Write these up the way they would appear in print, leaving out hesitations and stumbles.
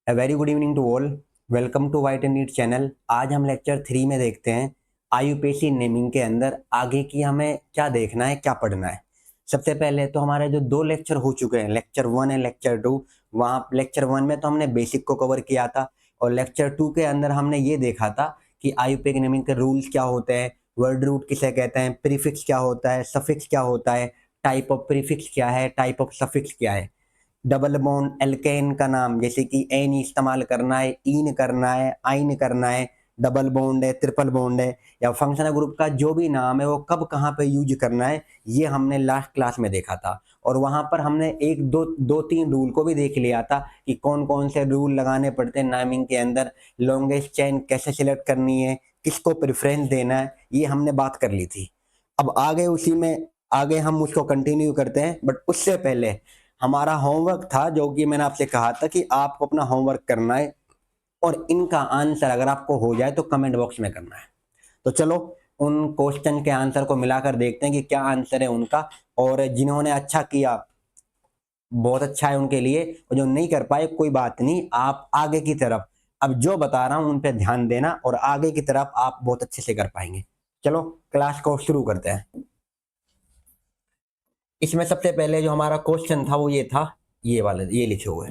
A very good evening to all. Welcome to White and Neat channel. आज हम lecture 3 में देखते हैं आईयूपीएसी नेमिंग के अंदर आगे की हमें क्या देखना है, क्या पढ़ना है। सबसे पहले तो हमारे जो दो लेक्चर हो चुके हैं, लेक्चर 1 एंड लेक्चर 2, वहाँ लेक्चर 1 में तो हमने बेसिक को कवर किया था और लेक्चर 2 के अंदर हमने ये देखा था कि आईयूपीएसी नेमिंग के रूल्स क्या होते हैं, वर्ड रूट किसे कहते हैं, प्रीफिक्स क्या होता है, सफिक्स क्या होता है, टाइप ऑफ प्रीफिक्स क्या है, टाइप ऑफ सफिक्स क्या है, डबल बॉन्ड एल्केन का नाम जैसे कि एन इस्तेमाल करना है, इन करना है, आइन करना है, डबल बॉन्ड है, ट्रिपल बॉन्ड है, या फंक्शनल ग्रुप का जो भी नाम है वो कब कहाँ पे यूज करना है, ये हमने लास्ट क्लास में देखा था। और वहां पर हमने एक दो तीन रूल को भी देख लिया था कि कौन कौन से रूल लगाने पड़ते हैं नेमिंग के अंदर, लॉन्गेस्ट चेन कैसे सिलेक्ट करनी है, किसको प्रेफरेंस देना है, ये हमने बात कर ली थी। अब आगे उसी में आगे हम उसको कंटिन्यू करते हैं, बट उससे पहले हमारा होमवर्क था जो कि मैंने आपसे कहा था कि आपको अपना होमवर्क करना है और इनका आंसर अगर आपको हो जाए तो कमेंट बॉक्स में करना है। तो चलो उन क्वेश्चन के आंसर को मिलाकर देखते हैं कि क्या आंसर है उनका। और जिन्होंने अच्छा किया बहुत अच्छा है उनके लिए, और जो नहीं कर पाए कोई बात नहीं, आप आगे की तरफ अब जो बता रहा हूं उन पर ध्यान देना और आगे की तरफ आप बहुत अच्छे से कर पाएंगे। चलो क्लास को शुरू करते हैं। इसमें सबसे पहले जो हमारा क्वेश्चन था वो ये था, ये वाले ये लिखे हुए।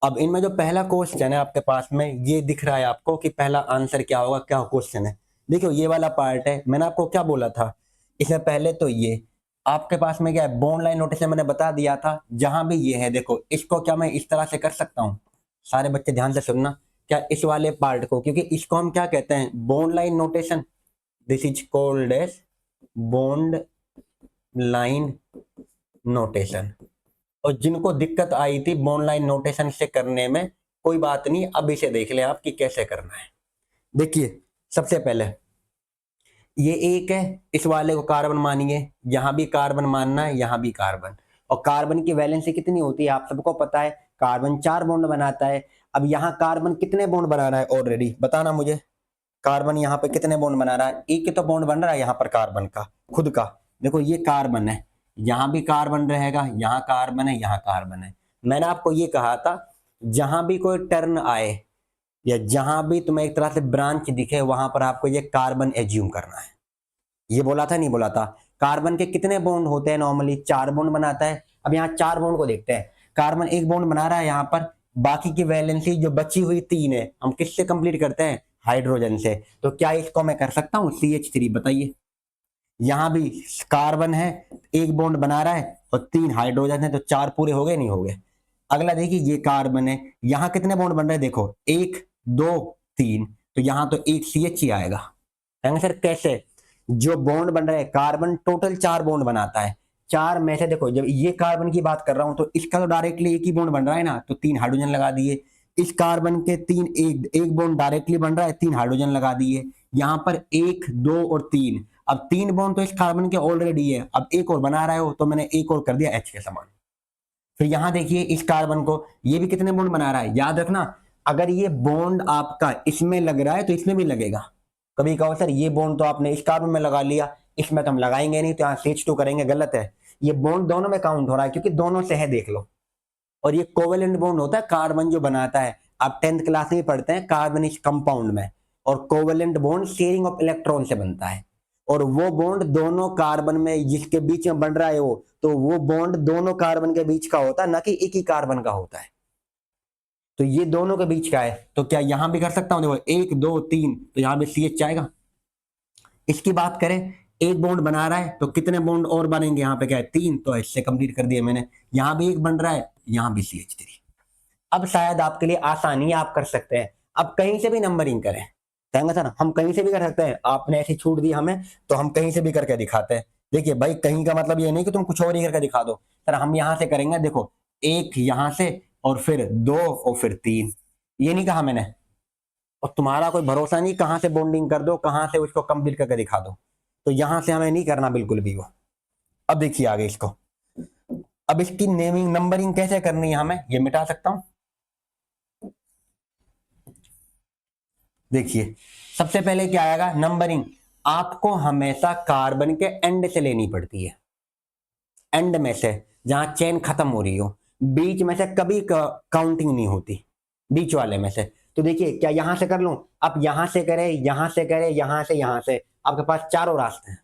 अब इनमें जो पहला क्वेश्चन है आपके पास में ये दिख रहा है आपको कि पहला आंसर क्या होगा, क्या क्वेश्चन है। देखो ये वाला पार्ट है, मैंने आपको क्या बोला था इसमें पहले, तो ये आपके पास में क्या है, बॉन्ड लाइन नोटेशन मैंने बता दिया था। जहां भी ये है देखो, इसको क्या मैं इस तरह से कर सकता हूँ, सारे बच्चे ध्यान से सुनना, क्या इस वाले पार्ट को, क्योंकि इसको हम क्या कहते हैं, bond line notation. This is called as bond line notation. और जिनको दिक्कत आई थी बॉन्ड लाइन नोटेशन से करने में, कोई बात नहीं, अब इसे देख ले आप कि कैसे करना है। देखिए सबसे पहले ये एक है, इस वाले को कार्बन मानिए, यहां भी कार्बन मानना है, यहां भी कार्बन। और कार्बन की वैलेंसी कितनी होती है आप सबको पता है, कार्बन 4 बॉन्ड बनाता है। अब यहाँ कार्बन कितने बॉन्ड बना रहा है ऑलरेडी, बताना मुझे। कार्बन यहाँ पे कितने बॉन्ड बना रहा है, एक ही तो बॉन्ड बन रहा है यहाँ पर कार्बन का खुद का। देखो ये कार्बन है, यहाँ भी कार्बन रहेगा, यहाँ कार्बन है, यहाँ कार्बन है। मैंने आपको ये कहा था जहां भी कोई टर्न आए या जहां भी तुम्हें एक तरह से ब्रांच दिखे वहां पर आपको ये कार्बन एज्यूम करना है। ये बोला था नहीं बोला था। कार्बन के कितने बॉन्ड होते हैं, नॉर्मली 4 बॉन्ड बनाता है। अब यहाँ 4 बॉन्ड को देखते हैं, कार्बन एक बॉन्ड बना रहा है यहाँ पर, बाकी की वैलेंसी जो बची हुई 3 है हम किससे कंप्लीट करते हैं, हाइड्रोजन से। तो क्या इसको मैं कर सकता हूँ CH3, बताइए। यहां भी कार्बन है, एक बॉन्ड बना रहा है और 3 हाइड्रोजन है, तो 4 पूरे हो गए नहीं हो गए। अगला देखिए ये कार्बन है, यहां कितने बॉन्ड बन रहे हैं, देखो 1 2 3, तो यहां तो एक CH ही आएगा। कहेंगे सर कैसे, जो बॉन्ड बन रहा है कार्बन टोटल 4 बॉन्ड बनाता है, 4 में से देखो जब ये कार्बन की बात कर रहा हूं तो इसका तो डायरेक्टली एक ही बॉन्ड बन रहा है ना, तो 3 हाइड्रोजन लगा दिए। इस कार्बन के 3 एक बॉन्ड डायरेक्टली बन रहा है, 3 हाइड्रोजन लगा दिए। यहां पर 1 2 और 3, अब 3 बॉन्ड तो इस कार्बन के ऑलरेडी है, अब एक और बना रहे हो तो मैंने एक और कर दिया H के समान। फिर यहां देखिए इस कार्बन को, ये भी कितने बॉन्ड बना रहा है, याद रखना अगर ये बॉन्ड आपका इसमें लग रहा है तो इसमें भी लगेगा। कभी कहो सर ये बॉन्ड तो आपने इस कार्बन में लगा लिया, इसमें तो हम लगाएंगे नहीं, तो यहाँ CH2 करेंगे, गलत है। ये बॉन्ड दोनों में काउंट हो रहा है क्योंकि दोनों से है, देख लो। और ये कोवेलेंट बॉन्ड होता है कार्बन जो बनाता है, आप 10th क्लास में पढ़ते हैं कार्बन इस कंपाउंड में। और covalent bond sharing of electron से बनता है, और वो बॉन्ड दोनों कार्बन में जिसके बीच में बन रहा है वो, तो वो बॉन्ड दोनों कार्बन के बीच का होता है, ना कि एक ही कार्बन का होता है। तो ये दोनों के बीच का है, तो क्या यहां भी कर सकता हूं, देखो 1 2 3, तो यहां भी CH आएगा। इसकी बात करें, एक बॉन्ड बना रहा है तो कितने बॉन्ड और बनेंगे, यहाँ पे क्या है 3, तो इससे कंप्लीट कर दिया मैंने। यहां भी एक बन रहा है, यहां भी CH3। अब शायद आपके लिए आसानी है, आप कर सकते हैं। अब कहीं से भी नंबरिंग करें, कहेंगे सर हम कहीं से भी कर सकते हैं, आपने ऐसी छूट दी हमें तो हम कहीं से भी करके दिखाते हैं। देखिए भाई कहीं का मतलब ये नहीं कि तुम कुछ और ही करके दिखा दो, सर हम यहां से करेंगे, देखो एक यहां से और फिर 2 और फिर 3, ये नहीं कहा मैंने। और तुम्हारा कोई भरोसा नहीं, कहां से बॉन्डिंग कर दो, कहां से उसको कंप्लीट करके दिखा दो, तो यहां से हमें नहीं करना बिल्कुल भी वो। अब देखिए आगे इसको, अब इसकी नेमिंग नंबरिंग कैसे करनी है हमें, ये मिटा सकता हूं। देखिए सबसे पहले क्या आएगा, नंबरिंग आपको हमेशा कार्बन के एंड से लेनी पड़ती है, एंड में से, जहां चेन खत्म हो रही हो, बीच में से कभी काउंटिंग नहीं होती। बीच वाले में से। तो देखिए क्या यहां से कर लूं, आप यहां से करें, यहां से करें, यहां से आपके पास चारों रास्ते हैं।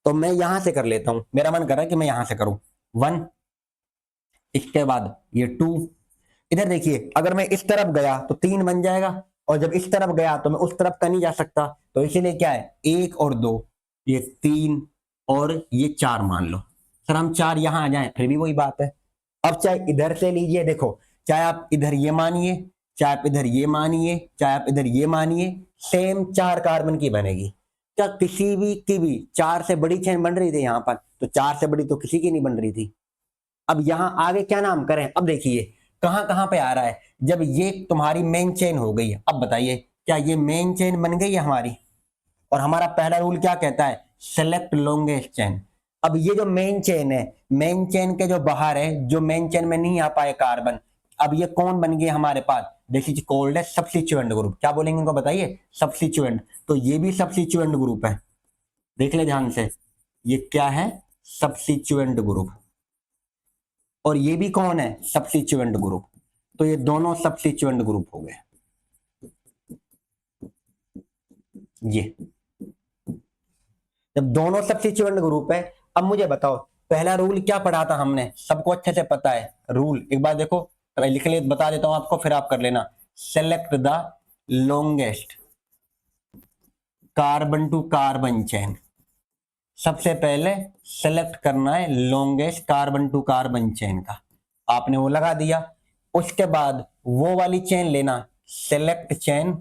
तो मैं यहां से कर लेता हूं, मेरा मन कर रहा है कि मैं यहां से करूं। 1, इसके बाद ये 2। इधर देखिए अगर मैं इस तरफ गया तो 3 बन जाएगा, और जब इस तरफ गया तो मैं उस तरफ का नहीं जा सकता, तो इसीलिए क्या है 1 और 2, ये 3 और ये 4 मान लो। सर हम 4 यहां आ जाए फिर भी वही बात है। अब चाहे इधर से लीजिए, देखो चाहे आप इधर ये मानिए, चाहे आप इधर ये मानिए, चाहे आप इधर ये मानिए, सेम 4 कार्बन की बनेगी। क्या किसी भी की भी 4 से बड़ी चेन बन रही थी यहाँ पर? तो 4 से बड़ी तो किसी की नहीं बन रही थी। अब यहां आगे क्या नाम करें? अब देखिए कहां कहां पे आ रहा है, जब ये तुम्हारी मेन चेन हो गई है। अब बताइए क्या ये मेन चेन बन गई है हमारी? और हमारा पहला रूल क्या कहता है? Select longest chain. अब ये जो मेन चेन है, मेन चेन के जो बाहर है, जो मेन चेन में नहीं आ पाए कार्बन, अब ये कौन बन गए हमारे पास? दिस इज कॉल्ड है सब्स्टिट्यूएंट ग्रुप। क्या बोलेंगे इनको बताइए? सब्स्टिट्यूएंट। तो ये भी सब्स्टिट्यूएंट ग्रुप है, देख ले ध्यान से, ये क्या है? Substituent group. और ये भी कौन है? Substituent group. तो ये दोनों सब्स्टिट्यूएंट ग्रुप हो गए। ये जब दोनों सब्स्टिट्यूएंट ग्रुप है, अब मुझे बताओ पहला रूल क्या पढ़ा था हमने? सबको अच्छे से पता है रूल, एक बार देखो लिख ले, बता देता हूं आपको फिर आप कर लेना। Select the longest carbon to carbon chain. सबसे पहले सेलेक्ट करना है longest carbon to carbon chain का, आपने वो लगा दिया। उसके बाद वो वाली चेन लेना, select chain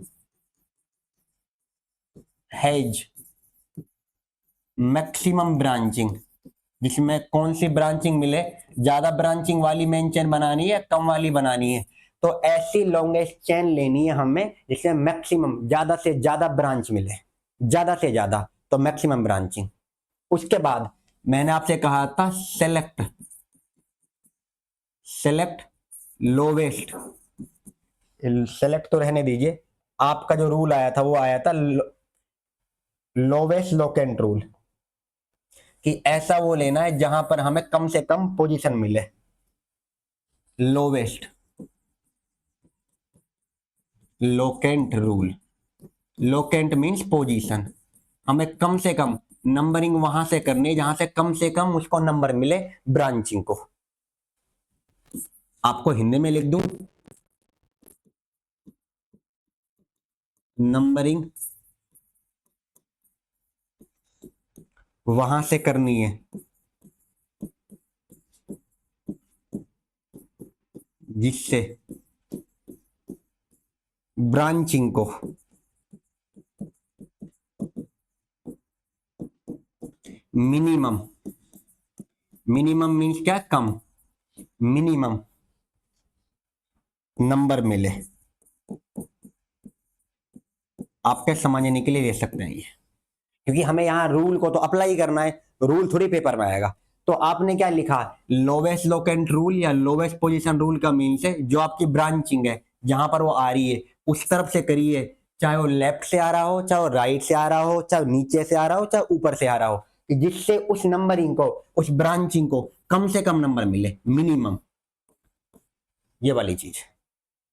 has maximum branching, जिसमें कौन सी ब्रांचिंग मिले, ज्यादा ब्रांचिंग वाली मेन चेन बनानी है या कम वाली बनानी है? तो ऐसी लॉन्गेस्ट चेन लेनी है हमें जिसमें मैक्सिमम, ज्यादा से ज्यादा ब्रांच मिले, ज्यादा से ज्यादा, तो मैक्सिमम ब्रांचिंग। उसके बाद मैंने आपसे कहा था सेलेक्ट, सेलेक्ट लोवेस्ट, सेलेक्ट तो रहने दीजिए, आपका जो रूल आया था वो आया था लोवेस्ट लोकेंट रूल, कि ऐसा वो लेना है जहां पर हमें कम से कम पोजीशन मिले। Lowest locant rule, locant means position, हमें कम से कम नंबरिंग वहां से करनी है जहां से कम से कम उसको नंबर मिले ब्रांचिंग को। आपको हिंदी में लिख दूं, नंबरिंग वहां से करनी है जिससे ब्रांचिंग को मिनिमम, मिनिमम मीन्स क्या? कम, मिनिमम नंबर मिले। आपके समझने के लिए ले सकते हैं ये, क्योंकि हमें यहाँ रूल को तो अप्लाई करना है, रूल थोड़ी पेपर में आएगा। तो आपने क्या लिखा? लोवेस्ट लोकेंट रूल या लोवेस्ट पोजीशन रूल का मीन्स है जो आपकी ब्रांचिंग है जहां पर वो आ रही है उस तरफ से करिए, चाहे वो लेफ्ट से आ रहा हो, चाहे वो राइट से आ रहा हो, चाहे नीचे से आ रहा हो, चाहे ऊपर से आ रहा हो, कि जिससे उस नंबरिंग को, उस ब्रांचिंग को कम से कम नंबर मिले, मिनिमम। ये वाली चीज,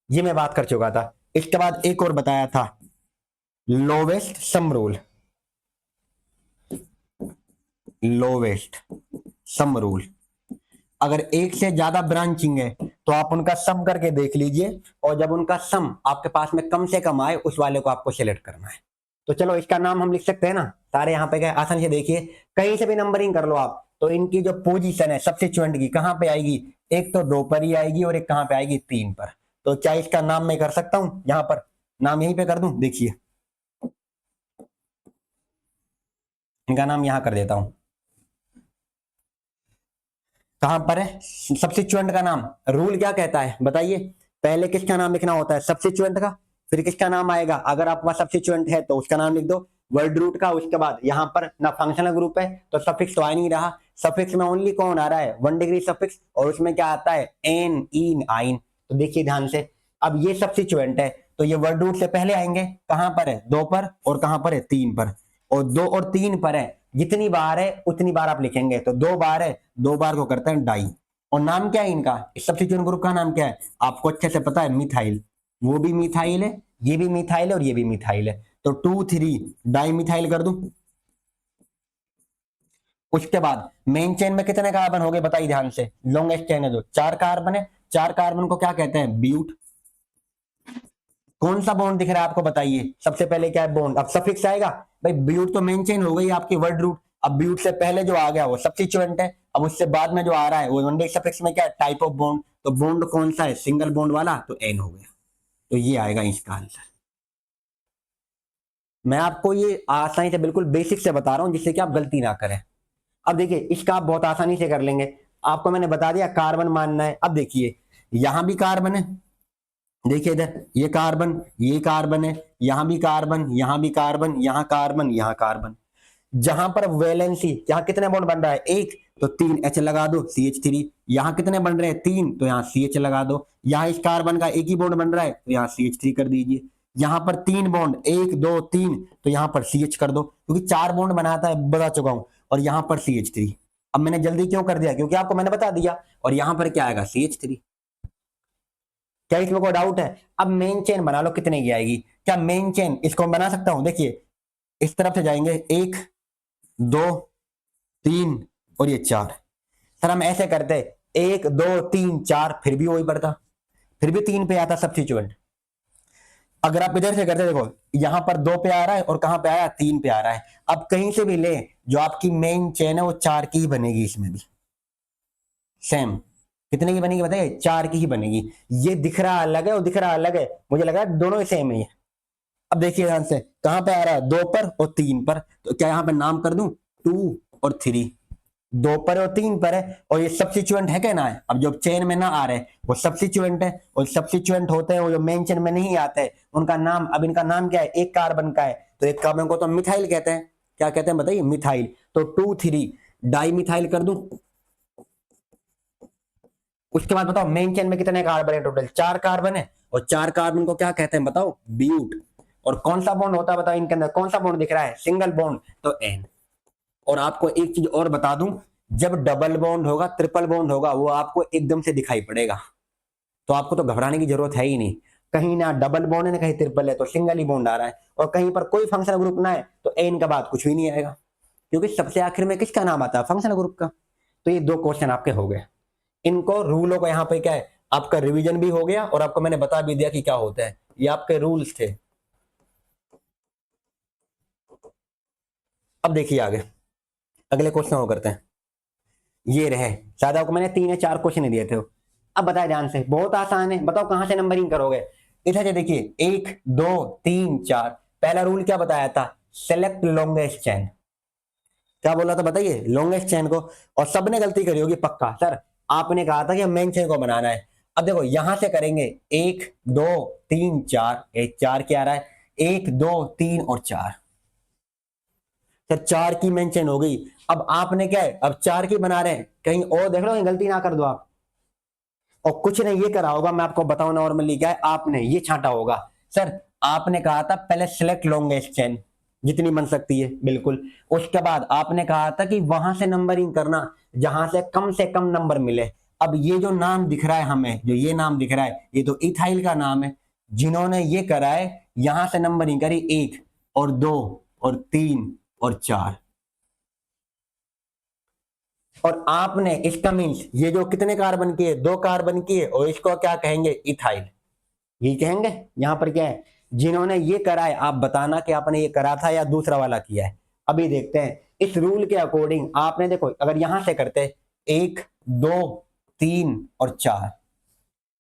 ये मैं बात कर चुका था। इसके बाद एक और बताया था, lowest sum rule, lowest sum rule. अगर एक से ज्यादा ब्रांचिंग है तो आप उनका सम करके देख लीजिए, और जब उनका सम आपके पास में कम से कम आए उस वाले को आपको सिलेक्ट करना है। तो चलो इसका नाम हम लिख सकते हैं ना, सारे यहाँ पे गए, आसानी से देखिए, कहीं से भी नंबरिंग कर लो आप, तो इनकी जो पोजीशन है सब्स्टिट्यूएंट की कहां पे आएगी? एक तो 2 पर ही आएगी और एक कहां पे आएगी? 3 पर। तो क्या इसका नाम मैं कर सकता हूं? यहां पर नाम यहीं पे कर दूं, देखिए इनका नाम यहां कर देता हूं। कहां पर है सब्स्टिट्यूएंट का नाम? रूल क्या कहता है बताइए? पहले किसका नाम लिखना होता है? सब्स्टिट्यूएंट का। फिर किसका नाम आएगा? अगर आपके पास सब्स्टिट्यूएंट है तो उसका नाम लिख दो, वर्ड रूट का। उसके बाद यहां पर ना फंक्शनल ग्रुप है तो सफिक्स तो आ नहीं रहा, सफिक्स में ओनली कौन आ रहा है? 1 डिग्री सफिक्स, और उसमें क्या आता है? एन, इन, आइन। तो देखिए ध्यान से, अब ये सब्स्टिट्यूएंट है तो ये वर्ड रूट से पहले आएंगे, कहां पर है? 2 पर, और कहां पर है? 3 पर। और 2 और 3 पर है, जितनी बार है उतनी बार आप लिखेंगे, तो 2 बार है, 2 बार को करते हैं डाई। और नाम क्या है इनका? इस सब्स्टिट्यूएंट ग्रुप का नाम क्या है? आपको अच्छे से पता है, मिथाइल। वो भी मिथाइल है, ये भी मिथाइल है और ये भी मिथाइल है, तो 2,3 डाई मिथाइल कर दूं। उसके बाद मेन चेन में कितने कार्बन हो गए बताइए ध्यान से, लॉन्गेस्ट चेन है जो 4 कार्बन है, 4 कार्बन को क्या कहते हैं, ब्यूट। कौन सा बॉन्ड दिख रहा है आपको बताइए, सबसे पहले क्या है बॉन्ड, अब सफिक्स आएगा, भाई ब्यूट तो मेन चेन हो गई आपकी वर्ड रूट, अब ब्यूट से पहले जो आ गया वो सब्स्टिट्यूएंट है, अब उससे बाद में जो आ रहा है वो इंडेक्स सफिक्स में क्या है, टाइप ऑफ बॉन्ड, तो बॉन्ड कौन सा है, सिंगल बॉन्ड वाला, तो एन हो गया, तो ये आएगा इसका आंसर। मैं आपको ये आसानी से बिल्कुल बेसिक से बता रहा हूं जिससे कि आप गलती ना करें। अब देखिए इसका आप बहुत आसानी से कर लेंगे, आपको मैंने बता दिया कार्बन मानना है, अब देखिए यहां भी कार्बन है, देखिए इधर ये कार्बन, ये कार्बन है, यहां भी कार्बन, यहां भी कार्बन, यहां कार्बन, यहां कार्बन, जहां पर वैलेंसी, यहां कितने बॉन्ड बन रहा है, एक, तो 3 H लगा दो, CH3, यहां कितने बन रहे हैं, 3, तो यहां CH लगा दो, यहां इस कार्बन का एक ही बॉन्ड बन रहा है तो यहां CH3 कर दीजिए, यहां पर 3 बॉन्ड, 1 2 3, तो यहां पर CH कर दो, क्योंकि 4 बॉन्ड बनाता है बता चुका हूं, और यहां पर CH3। अब मैंने जल्दी क्यों कर दिया, क्योंकि आपको मैंने बता दिया, और यहां पर क्या आएगा, CH3। क्या इसमें कोई डाउट है, अब मेन चेन बना लो कितने की आएगी, क्या मेन चेन इसको बना सकता हूं, देखिए इस तरफ से जाएंगे, 1 2 3 और ये 4, सर हम ऐसे करते 1 2 3 4, फिर भी वही पड़ता, फिर भी 3 पे आता सब्स्टिट्यूएंट। अगर आप इधर से करते देखो, यहां पर 2 पे आ रहा है और कहां पे आया, 3 पे आ रहा है, अब कहीं से भी ले, जो आपकी मेन चेन है वो 4 की ही बनेगी, इसमें भी सेम, कितने की बनेगी बताइए, 4 की ही बनेगी, ये दिख रहा अलग है और दिख रहा अलग है, मुझे लगा दोनों ही सेम है। अब देखिए ध्यान से, कहां पे आ रहा है, 2 पर और 3 पर, तो क्या यहां पे नाम कर दूं, 2 और 3, 2 पर और 3 पर है, और ये सब्स्टिट्यूएंट है क्या ना है, अब जो चेन में ना आ रहे वो सब्स्टिट्यूएंट है, और सब्स्टिट्यूएंट होते हैं वो जो मेन चेन में नहीं आते हैं उनका नाम, अब इनका नाम क्या है, एक कार्बन का है, तो एक कार्बन को तो मिथाइल कहते हैं, क्या कहते हैं बताइए, मिथाइल, तो 2,3 डाई मिथाइल कर दूं। उसके बाद बताओ मेन चेन में कितने कार्बन है, टोटल 4 कार्बन है, और 4 कार्बन को क्या कहते हैं बताओ, ब्यूट, और कौन सा बॉन्ड होता है बताओ इनके अंदर, कौन सा बॉन्ड दिख रहा है, सिंगल बॉन्ड, तो एन। और आपको एक चीज और बता दूं, जब डबल बॉन्ड होगा, ट्रिपल बॉन्ड होगा, वो आपको एकदम से दिखाई पड़ेगा, तो आपको तो घबराने की जरूरत है ही नहीं, कहीं ना डबल बॉन्ड है ना कहीं ट्रिपल है, तो सिंगल ही बॉन्ड आ रहा है, और कहीं पर कोई फंक्शनल ग्रुप ना है तो एन का बाद कुछ भी नहीं आएगा, क्योंकि सबसे आखिर में किसका नाम आता है, फंक्शनल ग्रुप का। तो ये 2 क्वेश्चन आपके हो गए, इनको रूलों को यहाँ पे क्या है, आपका रिवीजन भी हो गया और आपको मैंने बता भी दिया कि क्या होता है, ये आपके रूल्स थे। अब देखिए आगे अगले क्वेश्चन को करते हैं, ये रहे, शायद आपको मैंने 3 या 4 क्वेश्चन दिए थे। अब बताए ध्यान से, बहुत आसान है, बताओ कहां से नंबरिंग करोगे, इधर से देखिए 1 2 3 4, पहला रूल क्या बताया था, सेलेक्ट लॉन्गेस्ट चेन, क्या बोला था बताइए, लॉन्गेस्ट चेन को, और सबने गलती करी होगी पक्का, सर आपने कहा था कि मेन चेन को बनाना है, अब देखो यहां से करेंगे 1 2 3 4, एक 4 क्या आ रहा है, 1 2 3 और 4, सर 4 की मेन चेन हो गई, अब आपने क्या है, अब 4 की बना रहे हैं, कहीं और देख लो कहीं गलती ना कर दो आप, और कुछ ने ये करा होगा, मैं आपको बताऊं नॉर्मली क्या है, आपने ये छांटा होगा, सर आपने कहा था पहले सिलेक्ट लॉन्गेस्ट चेन जितनी बन सकती है, बिल्कुल, उसके बाद आपने कहा था कि वहां से नंबरिंग करना जहां से कम नंबर मिले, अब ये जो नाम दिख रहा है हमें, जो ये नाम दिख रहा है, ये तो इथाइल का नाम है, जिन्होंने ये करा है यहां से नंबरिंग करी 1 और 2 और 3 और 4, और आपने इसका मीन्स ये जो कितने कार्बन की है, 2 कार्बन की है, और इसको क्या कहेंगे, इथाइल, ये कहेंगे। यहां पर क्या है, जिन्होंने ये करा है आप बताना कि आपने ये करा था या दूसरा वाला किया है। अभी देखते हैं इस रूल के अकॉर्डिंग, आपने देखो अगर यहां से करते 1 2 3 और 4,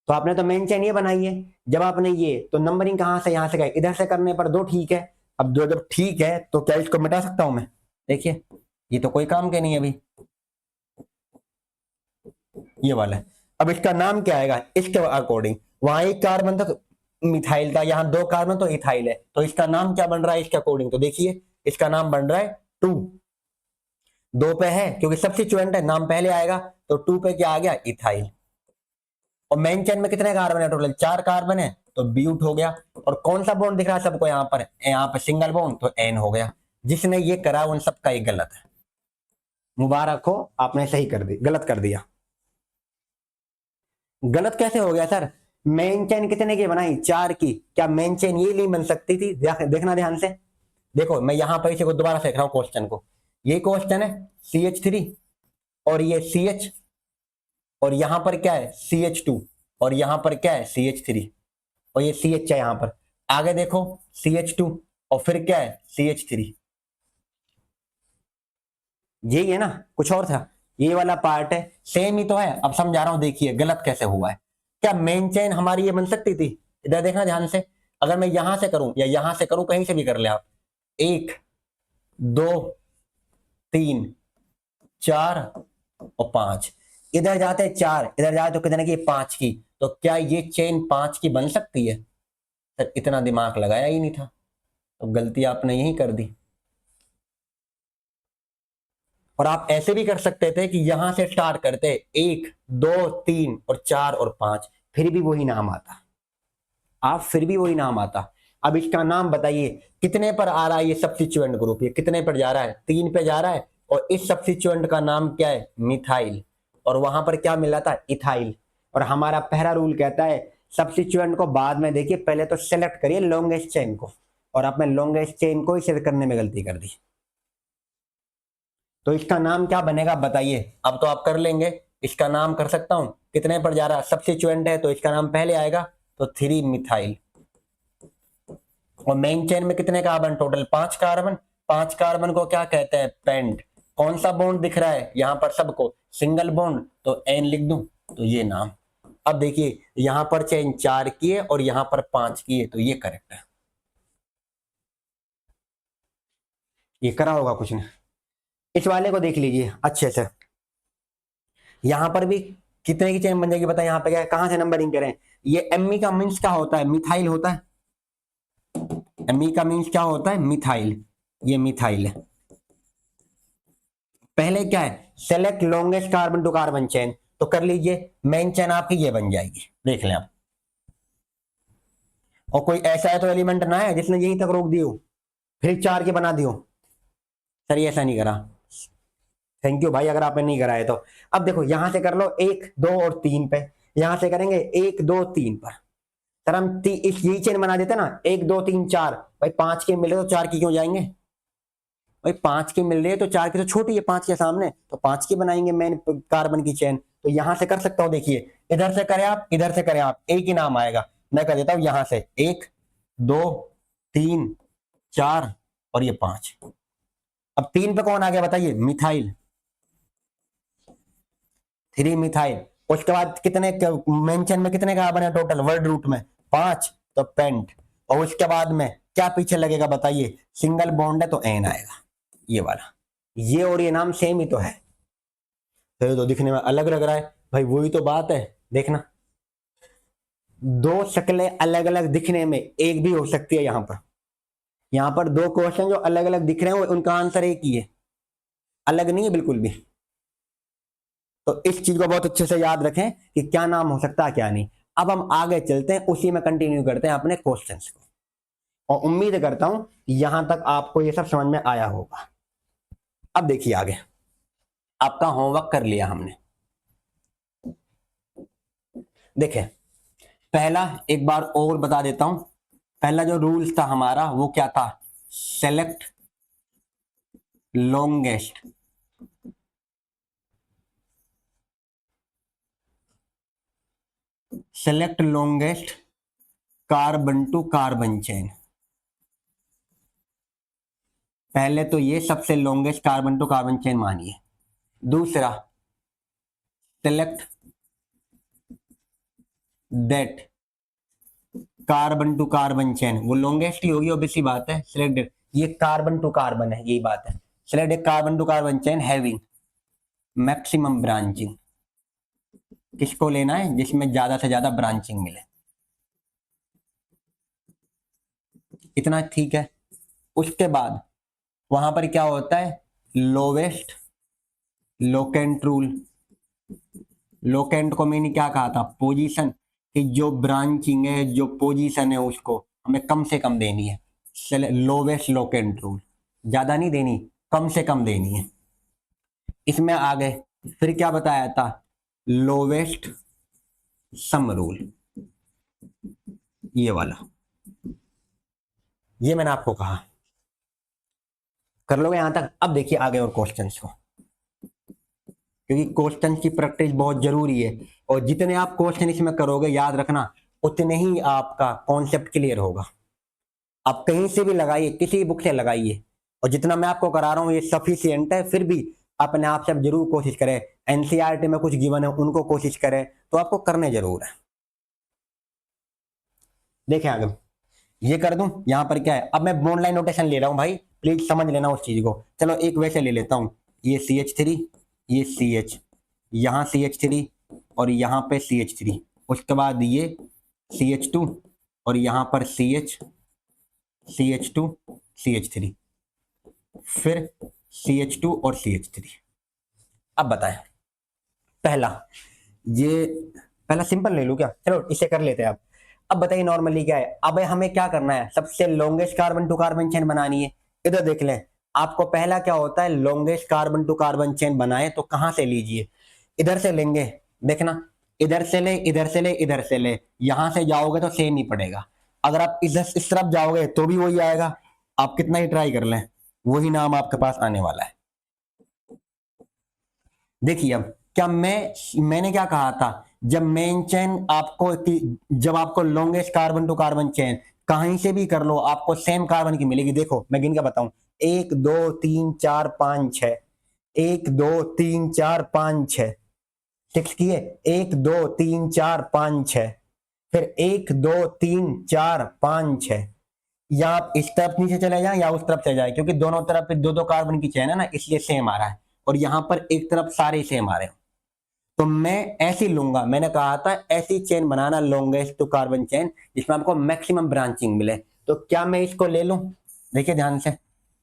तो आपने तो मेन चेन ये बनाई है, जब आपने ये, तो नंबरिंग कहां से, यहां से गए, इधर से करने पर 2 ठीक है, अब 2 जब ठीक है तो क्या इसको मिटा सकता हूं मैं, देखिए ये तो कोई काम के नहीं है अभी, ये वाला है, अब इसका नाम क्या आएगा, इसके अकॉर्डिंग, वहां एक कार्बन तक मिथाइल था, यहाँ 2 कार्बन तो इथाइल है, तो इसका नाम क्या बन रहा है इसके अकॉर्डिंग, तो देखिए इसका नाम बन रहा है 2, 2 पे है क्योंकि सब्स्टिट्यूएंट है, नाम पहले आएगा, तो 2 पे क्या आ गया, इथाइल, और मेन चेन में कितने कार्बन है, टोटल 4 कार्बन है, तो ब्यूट हो गया, और कौन सा बॉन्ड दिख रहा है सबको यहाँ पर सिंगल बॉन्ड, तो एन हो गया, जिसने ये करा उन सबका ये गलत है, मुबारक हो आपने सही कर दी, गलत कर दिया। गलत कैसे हो गया सर, मेन चेन कितने की बनाई, 4 की। क्या मेन चेन ये नहीं बन सकती थी? देखना ध्यान से। देखो मैं यहां पर इसे को दोबारा से लिख रहा हूं क्वेश्चन को। ये क्वेश्चन है CH3 और ये CH, और यहां पर क्या है CH2, और यहां पर क्या है CH3, और ये CH है यहां पर। आगे देखो CH2 और फिर क्या है CH3। यही है ना, कुछ और था? ये वाला पार्ट है, सेम ही तो है। अब समझा रहा हूं, देखिए गलत कैसे हुआ है। क्या मेन चेन हमारी ये बन सकती थी? इधर देखना ध्यान से। अगर मैं यहां से करूं या यहां से करूं, कहीं से भी कर ले आप, 1 2 3 4 और 5, इधर जाते 4, इधर जाते तो कितने की, 5 की। तो क्या ये चेन 5 की बन सकती है? सर इतना दिमाग लगाया ही नहीं था, तो गलती आपने यही कर दी। और आप ऐसे भी कर सकते थे कि यहां से स्टार्ट करते 1 2 3 और 4 और 5, फिर भी वही नाम आता। आप फिर भी वही नाम आता। अब इसका नाम बताइए, कितने पर आ रहा है ये सब्स्टिट्यूएंट ग्रुप? ये कितने पर जा रहा है? 3 पे जा रहा है। और इस सब्स्टिट्यूएंट का नाम क्या है? मिथाइल। और वहां पर क्या मिला था? इथाइल। और हमारा पहला रूल कहता है सब्स्टिट्यूएंट को बाद में देखिए, पहले तो सेलेक्ट करिए लॉन्गेस्ट चेन को। और आपने लॉन्गेस्ट चेन को ही सेलेक्ट करने में गलती कर दी। तो इसका नाम क्या बनेगा बताइए? अब तो आप कर लेंगे। इसका नाम कर सकता हूं, कितने पर जा रहा है? सब्स्टिट्यूएंट है तो इसका नाम पहले आएगा, तो 3 मिथाइल। और मेन चेन में कितने कार्बन? Total 5 carbon. 5 कार्बन को क्या कहते हैं? पेंट। कौन सा बॉन्ड दिख रहा है यहां पर सबको? सिंगल बॉन्ड, तो एन लिख दूं, तो ये नाम। अब देखिए यहां पर चेन 4 की है और यहां पर 5 की है, तो ये करेक्ट है। ये करा होगा कुछ ने। इस वाले को देख लीजिए अच्छे से। यहां पर भी कितने की चेन बन जाएगी बताए? यहां पे क्या है, कहां से नंबरिंग करें? ये एमई का मीन्स क्या होता है? मिथाइल होता है। एमई का मीन्स क्या होता है? मिथाइल। ये मिथाइल है। पहले क्या है? Select longest carbon to carbon chain, तो कर लीजिए। मेन चेन आपकी ये बन जाएगी, देख लें आप। और कोई ऐसा है तो एलिमेंट ना है जिसने यहीं तक रोक दियो, फिर 4 के बना दियो। सर ये ऐसा नहीं करा। थैंक यू भाई, अगर आपने नहीं कराया तो। अब देखो यहां से कर लो 1 2 और 3 पे। यहां से करेंगे 1 2 3 पर। सर हम इस यही चेन बना देते ना, 1 2 3 4। भाई 5 के मिले तो 4 की क्यों जाएंगे? भाई 5 की मिल रही है तो 4 की तो छोटी है 5 के सामने, तो 5 की बनाएंगे मेन कार्बन की चेन। तो यहां से कर सकता हूं, देखिए इधर से करें आप, इधर से करें आप, एक ही नाम आएगा। मैं कर देता हूं यहां से 1 2 3 4 और ये 5। अब 3 पे कौन आ गया बताइए? मिथाइल। 3 मिथाइल। उसके बाद कितने मेंशन में कितने कार्बन है टोटल वर्ड रूट में? 5, तो पेंट। और उसके बाद में क्या पीछे लगेगा बताइए? सिंगल बॉन्ड है तो एन आएगा, ये वाला। ये और ये नाम सेम ही तो है, तो दिखने में अलग लग रहा है। भाई वही तो बात है, देखना। दो शक्लें अलग अलग दिखने में एक भी हो सकती है। यहां पर दो क्वेश्चन जो अलग अलग दिख रहे हैं उनका आंसर एक ही है, अलग नहीं है बिल्कुल भी। तो इस चीज को बहुत अच्छे से याद रखें कि क्या नाम हो सकता है क्या नहीं। अब हम आगे चलते हैं, उसी में कंटिन्यू करते हैं अपने क्वेश्चंस को। और उम्मीद करता हूं यहां तक आपको ये सब समझ में आया होगा। अब देखिए आगे, आपका होमवर्क कर लिया हमने। देखें, पहला एक बार और बता देता हूं। पहला जो रूल्स था हमारा वो क्या था? Select longest select longest carbon to carbon chain. पहले तो ये सबसे longest carbon to carbon chain मानिए। दूसरा, select that carbon to carbon chain, वो लॉन्गेस्ट ही होगी, ऑब्वियसली बात है। सिलेक्ट, ये कार्बन टू कार्बन है, यही बात है। Select a carbon to carbon chain having maximum branching. किसको लेना है? जिसमें ज्यादा से ज्यादा ब्रांचिंग मिले। इतना ठीक है। उसके बाद वहां पर क्या होता है? Lowest locant rule. लोकेंट को मैंने क्या कहा था? पोजीशन, कि जो ब्रांचिंग है, जो पोजीशन है, उसको हमें कम से कम देनी है। लोवेस्ट लोकेंट रूल, ज्यादा नहीं देनी, कम से कम देनी है। इसमें आ गए, फिर क्या बताया था? Lowest sum rule. ये वाला, ये मैंने आपको कहा। कर लोगे यहां तक? अब देखिए आगे और क्वेश्चंस को, क्योंकि क्वेश्चन की प्रैक्टिस बहुत जरूरी है, और जितने आप क्वेश्चन इसमें करोगे याद रखना, उतने ही आपका कॉन्सेप्ट क्लियर होगा। आप कहीं से भी लगाइए, किसी बुक से लगाइए, और जितना मैं आपको करा रहा हूं ये सफिशिएंट है, फिर भी अपने आप से आप जरूर कोशिश करें। एनसीईआरटी में कुछ गिवन है उनको कोशिश करें, तो आपको करने जरूर है। देखें आगे, ये कर दूं, यहां पर क्या है, अब मैं बॉन्ड लाइन नोटेशन ले रहा हूं भाई, प्लीज समझ लेना उस चीज को। चलो एक वैसे ले लेता हूं, ये CH3, ये CH, यहाँ CH3 और यहाँ पे CH3, उसके बाद ये CH2 और यहाँ पर CH, CH2, CH3, फिर CH2 और CH3। अब बताएं, पहला, ये पहला सिंपल ले लूं क्या? चलो इसे कर लेते हैं। अब बताइए नॉर्मली क्या है, अब हमें क्या करना है, सबसे longest carbon to carbon chain बनानी है। इधर देख लें, आपको पहला क्या होता है, longest carbon to carbon chain बनाए तो कहां से लीजिए, इधर से लेंगे। देखना, इधर से ले, इधर से ले, इधर से ले, यहां से जाओगे तो सेम ही पड़ेगा। अगर आप इधर इस तरफ जाओगे तो भी वही आएगा, आप कितना ही ट्राई कर लें, वही नाम आपके पास आने वाला है। देखिए अब क्या मैंने क्या कहा था, जब मेन चेन आपको, जब आपको longest carbon to carbon chain कहीं से भी कर लो आपको सेम कार्बन की मिलेगी। देखो मैं गिन के बताऊं, 1 2 3 4 5 6, 1 2 3 4 5 6, 6 किए, 1 2 3 4 5 6, फिर 1 2 3 4 5 6। या आप इस तरफ नीचे चले जाए या उस तरफ चले जाए, क्योंकि दोनों तरफ दो दो कार्बन की चेन है ना, इसलिए सेम आ रहा है, और यहां पर एक तरफ सारे सेम आ रहे हैं। तो मैं ऐसी लूंगा, मैंने कहा था ऐसी चेन बनाना लॉन्गेस्ट टू कार्बन चेन जिसमें आपको मैक्सिमम ब्रांचिंग मिले। तो क्या मैं इसको ले लूं? देखिए ध्यान से,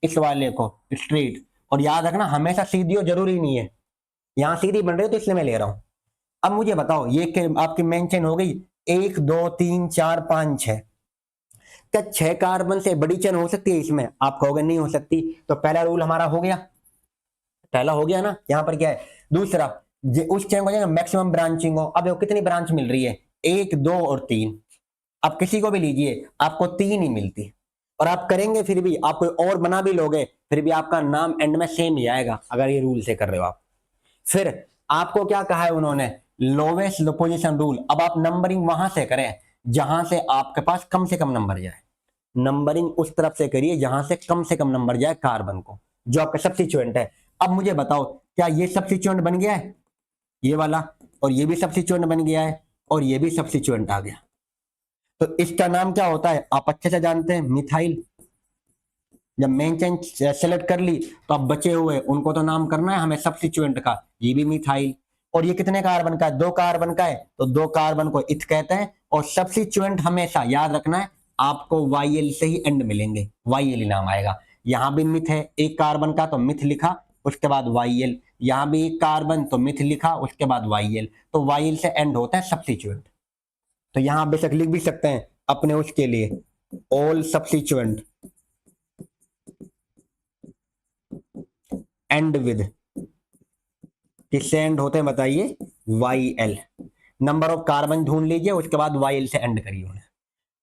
इस वाले को स्ट्रेट, और याद रखना हमेशा सीधी हो जरूरी नहीं है, यहां सीधी बन रही है तो इसलिए मैं ले रहा हूं। अब मुझे बताओ, ये आपकी मेन चेन हो गई 1 2 3 4 5 6। क्या 6 कार्बन से बड़ी चेन हो सकती है इसमें? आप कहोगे नहीं हो सकती, तो पहला रूल हमारा हो गया, पहला हो गया ना। यहां पर क्या है, दूसरा, उस चेन को मैक्सिमम ब्रांचिंग हो। अब कितनी ब्रांच मिल रही है, 1 2 और 3। अब किसी को भी लीजिए आपको 3 ही मिलती, और आप करेंगे फिर भी, आप कोई और बना भी लोगे फिर भी आपका नाम एंड में सेम ही आएगा, अगर ये रूल से कर रहे हो आप। फिर आपको क्या कहा है उन्होंने, लोवेस्ट पोजीशन रूल। अब आप नंबरिंग वहां से करें जहां से आपके पास कम से कम नंबर जाए, नंबरिंग उस तरफ से करिए जहां से कम नंबर जाए कार्बन को, जो आपका सब्स्टिट्यूएंट है। अब मुझे बताओ, क्या ये सब्स्टिट्यूएंट बन गया है, ये वाला, और ये भी सब्स्टिट्यूएंट बन गया है, और ये भी सब्स्टिट्यूएंट आ गया। तो इसका नाम क्या होता है, आप अच्छे से जानते हैं, मिथाइल। जब मेन चेन सेलेक्ट कर ली तो अब बचे हुए उनको तो नाम करना है हमें सब्स्टिट्यूएंट का, ये भी मिथाइल। और ये कितने कार्बन का है, 2 कार्बन का है, तो 2 कार्बन को इथ कहते हैं। और सब्स्टिट्यूएंट हमेशा याद रखना है आपको YL से ही एंड मिलेंगे, YL ही नाम आएगा। यहां भी मिथ है 1 कार्बन का, तो मिथ लिखा उसके बाद YL, यहां भी 1 कार्बन तो मिथ लिखा उसके बाद YL, तो YL से एंड होता है सब्स्टिट्यूएंट। तो यहां बेशक लिख भी सकते हैं अपने उसके लिए, ऑल सब्स्टिट्यूएंट एंड विद, किससे एंड होते हैं बताइए, YL। नंबर ऑफ कार्बन ढूंढ लीजिए उसके बाद YL से एंड करिए उन्हें।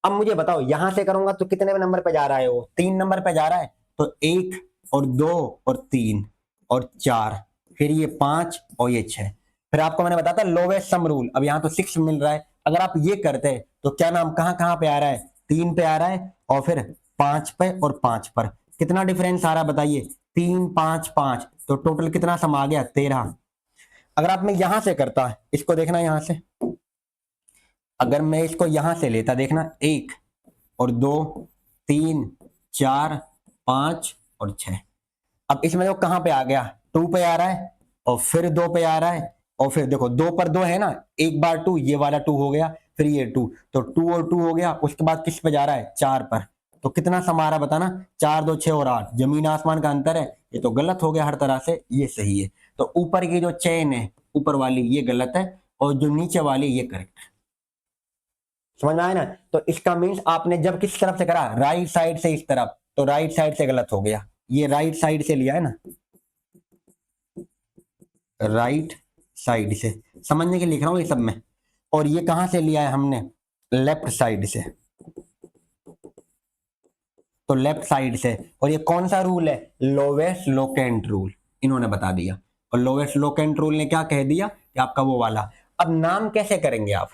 अब मुझे बताओ, यहां से करूंगा तो कितने नंबर पे जा रहा है, वो 3 नंबर पे जा रहा है, तो 1 और 2 और 3 और 4, फिर ये 5 और ये 6। फिर आपको मैंने बताया था लोवेस्ट सम रूल, अब यहाँ तो 6 मिल रहा है। अगर आप ये करते तो क्या नाम कहां कहां पे आ रहा है, 3 पे आ रहा है, और फिर 5 पे और 5 पर। कितना डिफरेंस आ रहा है बताइए, 3 5 5, तो टोटल कितना सम आ गया, 13। अगर आप मैं यहां से करता, इसको देखना यहां से, अगर मैं इसको यहां से लेता, देखना 1 और 2 3 4 5 और 6। अब इसमें देखो कहां पे आ गया, 2 पे आ रहा है, और फिर 2 पे आ रहा है, और फिर देखो 2 पर 2 है ना, एक बार 2, ये वाला 2 हो गया, फिर ये 2, तो 2 और 2 हो गया। उसके बाद किस पे जा रहा है, 4 पर। तो कितना सम आ रहा बताना, 4 2 6 और 8, जमीन आसमान का अंतर है। ये तो गलत हो गया हर तरह से, ये सही है। तो ऊपर की जो चेन है ऊपर वाली ये गलत है, और जो नीचे वाली ये करेक्ट है। समझ में आया ना? तो इसका मीन्स आपने जब किस तरफ से करा, राइट साइड से इस तरफ, तो राइट साइड से गलत हो गया, ये राइट साइड से लिया है ना, राइट साइड से, समझने के लिख रहा हूं ये सब में। और ये कहां से लिया है हमने, लेफ्ट साइड से। तो लेफ्ट साइड से। और ये कौन सा रूल है? लोवेस्ट लोकेंट रूल इन्होंने बता दिया। और लोवेस्ट लोकेंट रूल ने क्या कह दिया कि आपका वो वाला। अब नाम कैसे करेंगे आप?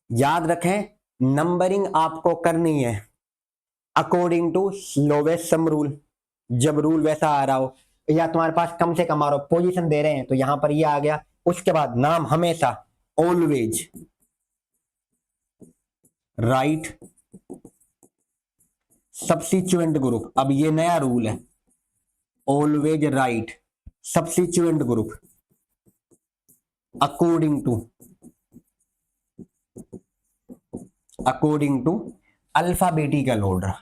याद रखें, नंबरिंग आपको करनी है according to lowest sum rule. जब रूल वैसा आ रहा हो, या तुम्हारे पास कम से कम आ रहा हो, पोजीशन दे रहे हैं तो यहां पर ये आ गया। उसके बाद नाम हमेशा ऑलवेज राइट सब्स्टिट्यूएंट ग्रुप। अब ये नया रूल है, always right substituent group according to alphabetical order.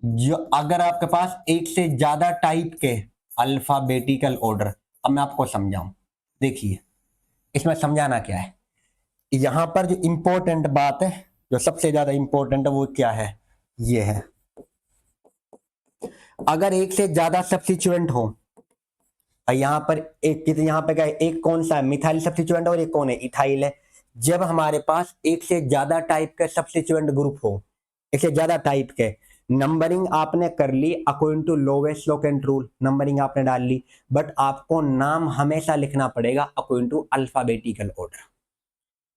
जो अगर आपके पास एक से ज्यादा टाइप के अल्फाबेटिकल ऑर्डर, अब मैं आपको समझाऊं, देखिए इसमें समझाना क्या है। यहां पर जो इंपॉर्टेंट बात है, जो सबसे ज्यादा इंपॉर्टेंट है, वो क्या है? ये है, अगर एक से ज्यादा सब्स्टिट्यूएंट हो, यहां पर यहां पर क्या है? एक कौन सा है? मिथाइल सब्स्टिट्यूएंट, और एक कौन है? इथाइल है। जब हमारे पास एक से ज्यादा टाइप के सब्स्टिट्यूएंट ग्रुप हो, एक से ज्यादा टाइप के, नंबरिंग आपने कर ली according to lowest locant rule, numbering आपने डाल ली, बट आपको नाम हमेशा लिखना पड़ेगा अकॉर्डिंग टू अल्फाबेटिकल ऑर्डर।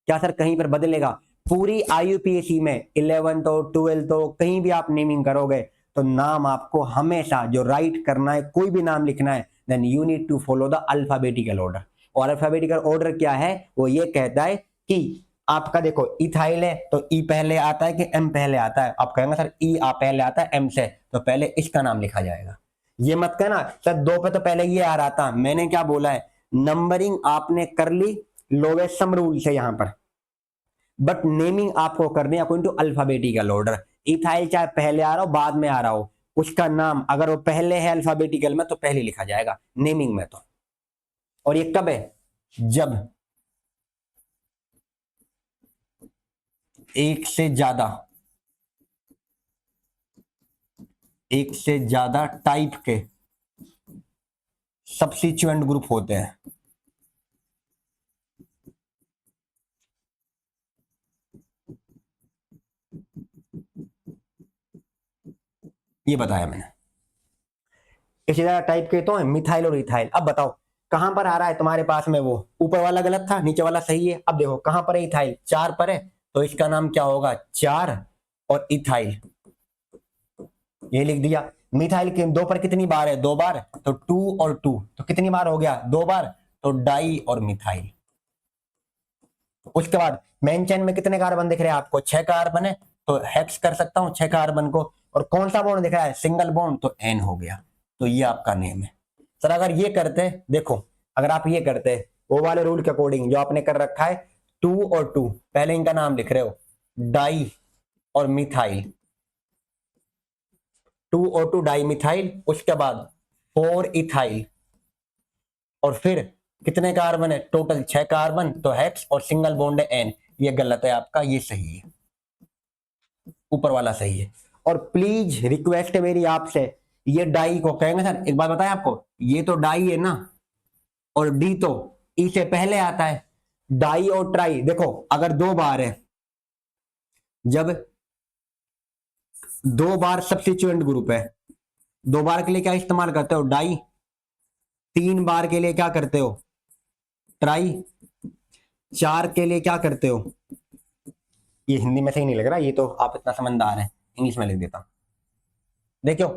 क्या सर कहीं पर बदलेगा? पूरी आईयूपीएसी में 11th हो 12th हो, कहीं भी आप नेमिंग करोगे तो नाम आपको हमेशा जो राइट करना है, कोई भी नाम लिखना है, then you need to follow the alphabetical order. और अल्फाबेटिकल ऑर्डर क्या है? वो ये कहता है कि आपका देखो इथाइल है तो ई पहले आता है कि एम पहले आता है? आप कहेंगे सर ई पहले आता है एम से, तो पहले इसका नाम लिखा जाएगा। ये मत कहना सर दो पे तो पहले ये आ रहा था। मैंने क्या बोला है? नंबरिंग आपने कर ली लोवेस्ट सम रूल से यहां पर, बट नेमिंग आपको करनी है according to alphabetical order. Ethyl चाहे पहले आ रहा हो बाद में आ रहा हो, उसका नाम अगर वो पहले है अल्फाबेटिकल में तो पहले लिखा जाएगा नेमिंग में तो। और ये कब है? जब एक से ज्यादा टाइप के सब्स्टिट्यूएंट ग्रुप होते हैं। ये बताया मैंने। एक से ज्यादा टाइप के तो है मिथाइल और इथाइल। अब बताओ कहां पर आ रहा है तुम्हारे पास में? वो ऊपर वाला गलत था, नीचे वाला सही है। अब देखो कहां पर है इथाइल? 4 पर है, तो इसका नाम क्या होगा? 4 और इथाइल, ये लिख दिया। मिथाइल के 2 पर कितनी बार है? 2 बार, तो 2 और 2 तो कितनी बार हो गया? 2 बार, तो डाई और मिथाइल। उसके बाद मेन चेन में कितने कार्बन दिख रहे हैं आपको? 6 कार्बन है, तो हेक्स कर सकता हूं 6 कार्बन को। और कौन सा बॉन्ड दिख रहा है? सिंगल बॉन्ड, तो एन हो गया। तो ये आपका नेम है। सर अगर ये करते, देखो अगर आप ये करते वो वाले रूल के अकॉर्डिंग जो आपने कर रखा है, 2 और 2 पहले इनका नाम लिख रहे हो डाई और मिथाइल, 2 और 2 डाई मिथाइल, उसके बाद 4 इथाइल, और फिर कितने कार्बन है? टोटल 6 कार्बन, तो हेक्स, और सिंगल बॉन्ड है एन। ये गलत है आपका, ये सही है, ऊपर वाला सही है। और प्लीज रिक्वेस्ट है मेरी आपसे, ये डाई को कहेंगे सर एक बात बताएं आपको, ये तो डाई है ना, और डी तो ई से पहले आता है। डाई और ट्राई, देखो अगर 2 बार है, जब 2 बार सब्स्टिट्यूएंट ग्रुप है, 2 बार के लिए क्या इस्तेमाल करते हो? डाई। 3 बार के लिए क्या करते हो? ट्राई। 4 के लिए क्या करते हो? ये हिंदी में सही नहीं लग रहा, ये तो आप इतना समझदार है, इंग्लिश में लिख देता हूं। देखो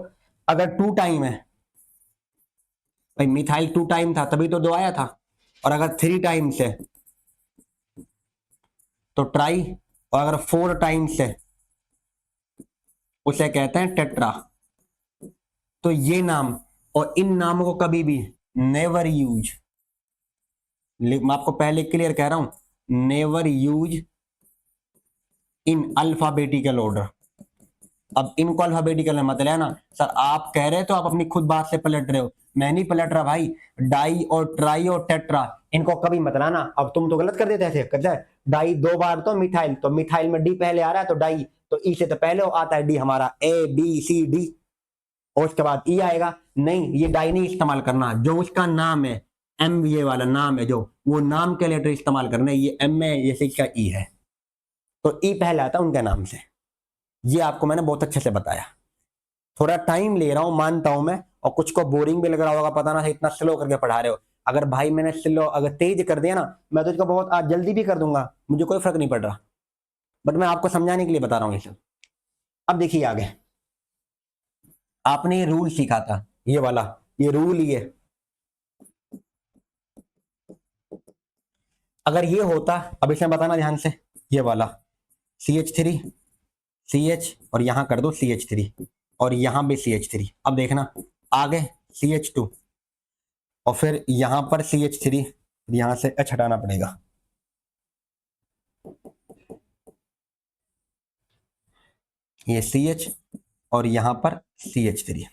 अगर 2 टाइम है भाई, मिथाइल 2 टाइम था तभी तो 2 आया था। और अगर 3 टाइम्स है तो ट्राई, और अगर 4 टाइम्स है उसे कहते हैं टेट्रा। तो ये नाम और इन नामों को कभी भी नेवर यूज, मैं आपको पहले क्लियर कह रहा हूं, never use in alphabetical order. अब इनको अल्फाबेटिकल में मत लेना। सर आप कह रहे हो तो आप अपनी खुद बात से पलट रहे हो, मैं नहीं पलट रहा भाई। डाई और ट्राई और टेट्रा इनको कभी मत लाना। अब तुम तो गलत कर देते ऐसे, कहते हैं डाई 2 बार तो मिथाइल, तो मिथाइल में डी पहले आ रहा है तो डाई, तो ई से तो पहले आता है डी हमारा, ए बी सी डी, और उसके बाद ई आएगा। नहीं, ये डाई नहीं इस्तेमाल करना, जो उसका नाम है एम, ये वाला नाम है जो, वो नाम के लेटर इस्तेमाल करना है। ये एम है, ये इसका ई है, तो ई पहले आता है उनके नाम से। ये आपको मैंने बहुत अच्छे से बताया। थोड़ा टाइम ले रहा हूं, मानता हूं मैं, और कुछ को बोरिंग भी लग रहा होगा, पता ना इतना स्लो करके पढ़ा रहे हो। अगर भाई मैंने स्लो अगर तेज कर दिया ना, मैं तो इसको बहुत आज जल्दी भी कर दूंगा, मुझे कोई फर्क नहीं पड़ रहा, बट मैं आपको समझाने के लिए बता रहा हूँ ये सब। अब देखिए आगे, आपने ये रूल सीखा था, ये वाला, ये रूल ये, अगर ये होता, अब इसमें बताना ध्यान से, ये वाला CH3 CH और यहां कर दो CH3 और यहां भी CH3। अब देखना आगे CH2 और फिर यहां पर CH3, यहां से H हटाना पड़ेगा, ये CH और यहां पर CH3।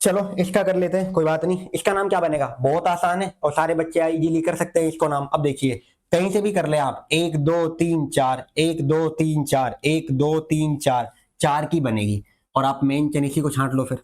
चलो इसका कर लेते हैं, कोई बात नहीं। इसका नाम क्या बनेगा, बहुत आसान है और सारे बच्चे इजीली कर सकते हैं इसको नाम। अब देखिए कहीं से भी कर ले आप, 1 2 3 4, 1 2 3 4, 1 2 3 4, 4 की बनेगी। और आप मेन चैन इसी को छांट लो फिर,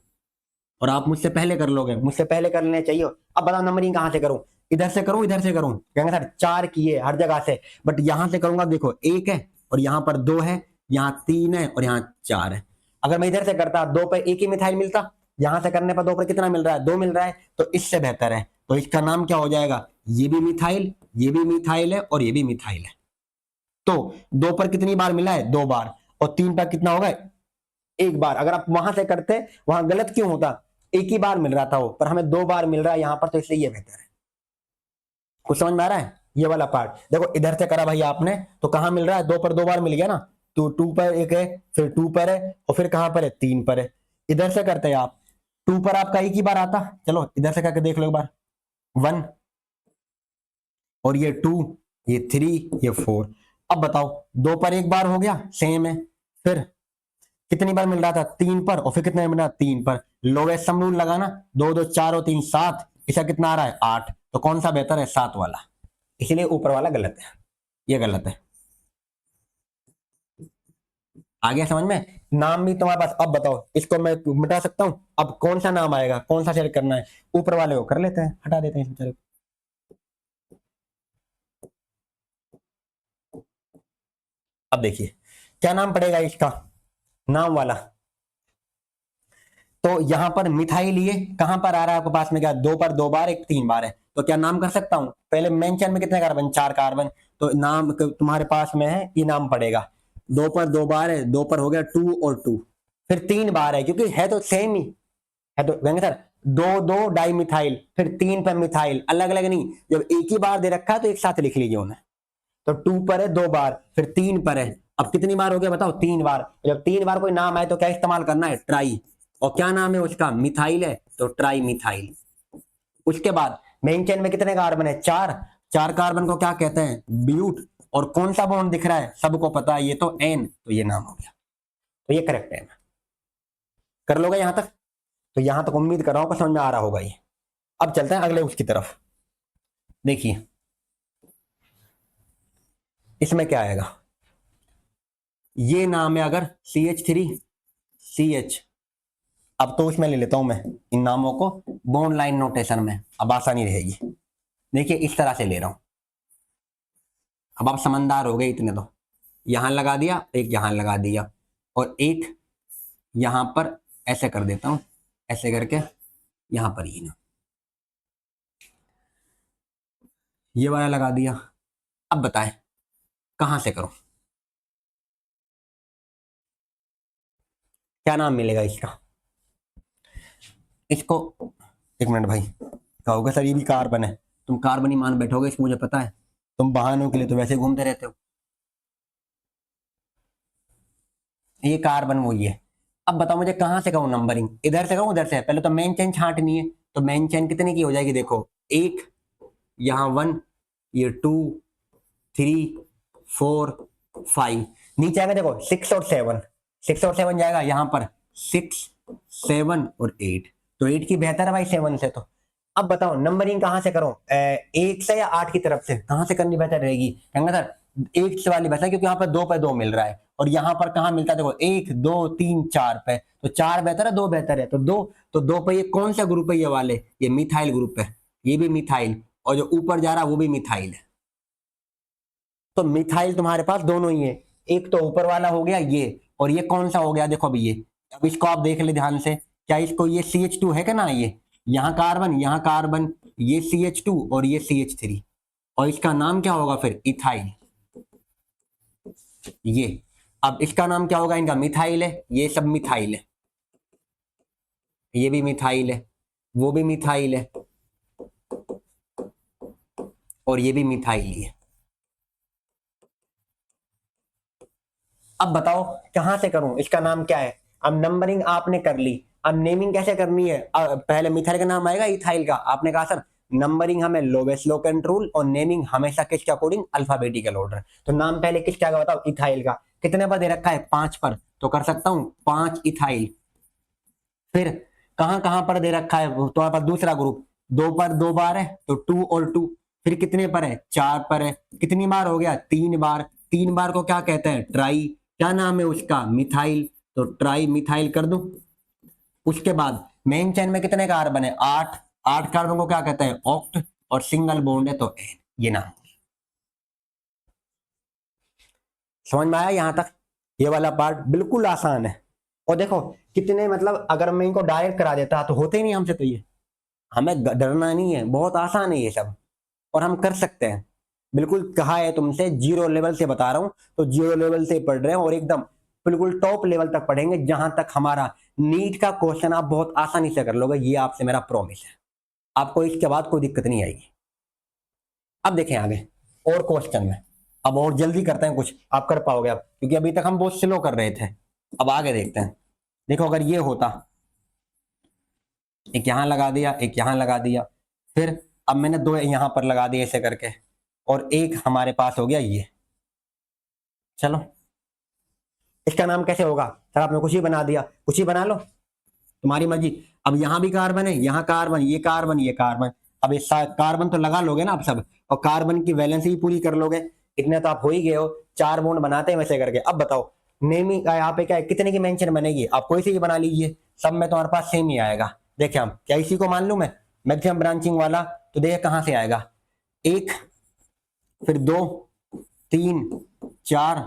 और आप मुझसे पहले कर लोगे, मुझसे पहले कर लेने चाहिए। अब बताओ नंबरिंग कहां से करूं, इधर से करूं इधर से करूं, कहेंगे सर 4 की है हर जगह से, बट यहां से करूंगा, देखो 1 है और यहां पर 2 है, यहां 3 है और यहां 4 है। अगर मैं इधर से करता 2 पे 1 ही मिथाइल मिलता, यहां से करने पर 2 पर कितना मिल रहा है, 2 मिल रहा है, तो इससे बेहतर है। तो इसका नाम क्या हो जाएगा, ये भी मिथाइल, ये भी मिथाइल है और ये भी मिथाइल है। तो 2 पर कितनी बार मिला है, 2 बार, और 3 पर कितना होगा, 1 बार। अगर आप वहां से करते, वहां गलत क्यों होता, 1 ही बार मिल रहा था वो, पर हमें 2 बार मिल रहा है यहां पर, तो इसलिए ये बेहतर है। कुछ समझ में आ रहा है, ये वाला पार्ट देखो, इधर से करा भाई आपने, तो कहां मिल रहा है, 2 पर 2 बार मिल गया ना, तो 2 पर 1 है, फिर 2 पर है, और फिर कहां पर है, 3 पर है। इधर से करते हैं आप, 2 पर आपका 1 ही बार आता, चलो इधर से करके देख लो एक बार, 1 और ये 2, ये 3, ये 4। अब बताओ 2 पर 1 बार हो गया, सेम है, फिर कितनी बार मिल रहा था, 3 पर, और फिर कितने मिल रहा, 3 पर। लोवेस्ट सम रूल लगाना, 2 2 4 और 3 7, इसका कितना आ रहा है, 8। तो कौन सा बेहतर है, 7 वाला, इसलिए ऊपर वाला गलत है, ये गलत है। आ गया समझ में, नाम भी तुम्हारे पास। अब बताओ इसको मैं मिटा सकता हूं, अब कौन सा नाम आएगा, कौन सा सेलेक्ट करना है, ऊपर वाले को कर लेते हैं, हटा देते हैं इस बेचारे को। अब देखिए क्या नाम पड़ेगा इसका, नाम वाला, तो यहां पर मिथाइल, ये कहां पर आ रहा है आपके पास में, क्या 2 पर 2 बार, एक 3 बार है, तो क्या नाम कर सकता हूं, पहले मेन चेन में कितने कार्बन, 4 कार्बन, तो नाम तुम्हारे पास में है, ये नाम पड़ेगा। 2 पर 2 बार है, 2 पर हो गया 2 और 2, फिर 3 बार है, क्योंकि है तो सेम ही है, तो कहेंगे सर 2 2 डाई मिथाइल, फिर 3 पर मिथाइल, अलग अलग नहीं, जब एक ही बार दे रखा है तो एक साथ लिख लीजिए उन्हें। तो 2 पर है 2 बार, फिर 3 पर है, अब कितनी बार हो गया बताओ, 3 बार। जब 3 बार कोई नाम आए तो क्या इस्तेमाल करना है, ट्राई, और क्या नाम है उसका, मिथाइल है, तो ट्राई मिथाइल। उसके बाद मेन चेन में कितने कार्बन है, 4, 4 कार्बन को क्या कहते हैं, ब्यूट, और कौन सा बॉन्ड दिख रहा है, सबको पता है ये तो एन, तो ये नाम हो गया, तो ये करेक्ट है। कर लोगे यहां तक, तो यहां तक उम्मीद कर रहा हूं कि समझ में आ रहा होगा ये। अब चलते हैं अगले उसकी तरफ, देखिए इसमें क्या आएगा, ये नाम है अगर CH3 CH, अब तो उसमें ले लेता हूं मैं इन नामों को बॉन्ड लाइन नोटेशन में, अब आसानी रहेगी। देखिए इस तरह से ले रहा हूं, अब आप समझदार हो गए इतने, तो यहां लगा दिया, एक यहां लगा दिया, और एक यहां पर ऐसे कर देता हूं, ऐसे करके यहां पर ही ना, ये वाला लगा दिया। अब बताएं कहां से करूं, क्या नाम मिलेगा इसका, इसको, एक मिनट भाई, कहोगे सर ये भी कार्बन है, तुम कार्बन ही मान बैठोगे इसको, मुझे पता है, तुम बहानों के लिए तो वैसे घूमते रहते हो। ये कार्बन वो ये, अब बताओ मुझे कहां से कहूं नंबरिंग, इधर से कहूं उधर से, पहले तो मेन चेन छांटनी है, तो मेन चेन कितने की हो जाएगी, देखो 1, यहाँ 1, ये 2 3 4 5, नीचे आएगा देखो 6 और 7, 6 और 7 जाएगा यहाँ पर, 6 7 और 8, तो 8 की बेहतर है भाई 7 से। तो अब बताओ नंबरिंग कहां से करूं, 1 से या 8 की तरफ से, कहां से करनी बेहतर रहेगी, कहेंगे सर 1 से वाली बेहतर है, क्योंकि यहाँ पर 2 पे 2 मिल रहा है, और यहाँ पर कहां मिलता है, देखो 1 2 3 4 पे, तो 4 बेहतर है 2 बेहतर है, तो 2, तो 2 पे ये कौन सा ग्रुप है, ये वाले, ये मिथाइल ग्रुप है, ये भी मिथाइल, और जो ऊपर जा रहा है वो भी मिथाइल है। तो मिथाइल तुम्हारे पास दोनों ही है, एक तो ऊपर वाला हो गया ये, और ये कौन सा हो गया, देखो अभी ये, अब इसको आप देख ले ध्यान से, क्या इसको ये CH2 है क्या ना, ये यहाँ कार्बन, ये CH2 और ये CH3, और इसका नाम क्या होगा फिर, इथाइल। ये अब इसका नाम क्या होगा, इनका मिथाइल है, ये सब मिथाइल है, ये भी मिथाइल है, वो भी मिथाइल है, और ये भी मिथाइल ही है। अब बताओ कहां से करूं, इसका नाम क्या है। अब नंबरिंग आपने कर ली, अब नेमिंग कैसे करनी है। पहले मिथाइल का नाम आएगा इथाइल का, आपने कहा सर नंबरिंग हमें लोवेस्ट लोकेंट रूल और नेमिंग हमेशा किसके अकॉर्डिंग, अल्फाबेटिकल ऑर्डर। तो नाम पहले किसका आएगा बताओ, इथाइल का। कितने पर दे रखा है, 5 पर, तो कर सकता हूं 5 इथाइल। फिर कहां कहां पर दे रखा है, तो आपका दूसरा ग्रुप 2 पर 2 बार है, तो 2 और 2। फिर कितने पर है, 4 पर है, कितनी बार हो गया, 3 बार। 3 बार को क्या कहते हैं, ट्राई, क्या नाम है उसका, मिथाइल, तो ट्राई मिथाइल कर दूं। उसके बाद मेन चेन में कितने कार्बन है, 8। 8 कार्बन को क्या कहते हैं, ऑक्ट, और सिंगल बॉन्ड है तो एन, ये नाम। समझ में आया यहां तक, ये वाला पार्ट बिल्कुल आसान है। और देखो कितने, मतलब अगर मैं इनको डायरेक्ट करा देता तो होते ही नहीं हमसे, तो ये हमें डरना नहीं है, बहुत आसान है ये सब, और हम कर सकते हैं। बिल्कुल कहा है तुमसे, जीरो लेवल से बता रहा हूं, तो जीरो लेवल से पढ़ रहे हैं, और एकदम बिल्कुल टॉप लेवल तक पढ़ेंगे, जहां तक हमारा नीट का क्वेश्चन आप बहुत आसानी से कर लोगे, ये आपसे मेरा प्रॉमिस है। आपको इसके बाद कोई दिक्कत नहीं आएगी। अब देखें आगे और क्वेश्चन में, अब और जल्दी करते हैं, कुछ आप कर पाओगे अब, क्योंकि अभी तक हम बहुत स्लो कर रहे थे। अब आगे देखते हैं। देखो अगर ये होता, एक यहां लगा दिया, एक यहां लगा दिया, फिर अब मैंने 2 यहां पर लगा दिए ऐसे करके, और एक हमारे पास हो गया ये। चलो इसका नाम कैसे होगा, सर आपने कुछ ही बना दिया, कुछ ही बना लो, तुम्हारी मर्जी। अब यहां भी कार्बन है, यहां कार्बन, ये कार्बन, ये कार्बन। अब इस कार्बन तो लगा लोगे ना आप सब, और कार्बन की वैलेंसी भी पूरी कर लोगे, इतने तो आप हो ही गए हो। 4 बॉन्ड बनाते हैं वैसे करके। अब बताओ नेमिंग यहाँ पे क्या है, कितने की मेंशन बनेगी, आप कोई से ही बना लीजिए, सब में तुम्हारे पास सेम ही आएगा। देखिए हम क्या इसी को मान लू मैं, मैक्सिमम ब्रांचिंग वाला, तो देखिए कहां से आएगा, 1, फिर 2, 3, 4,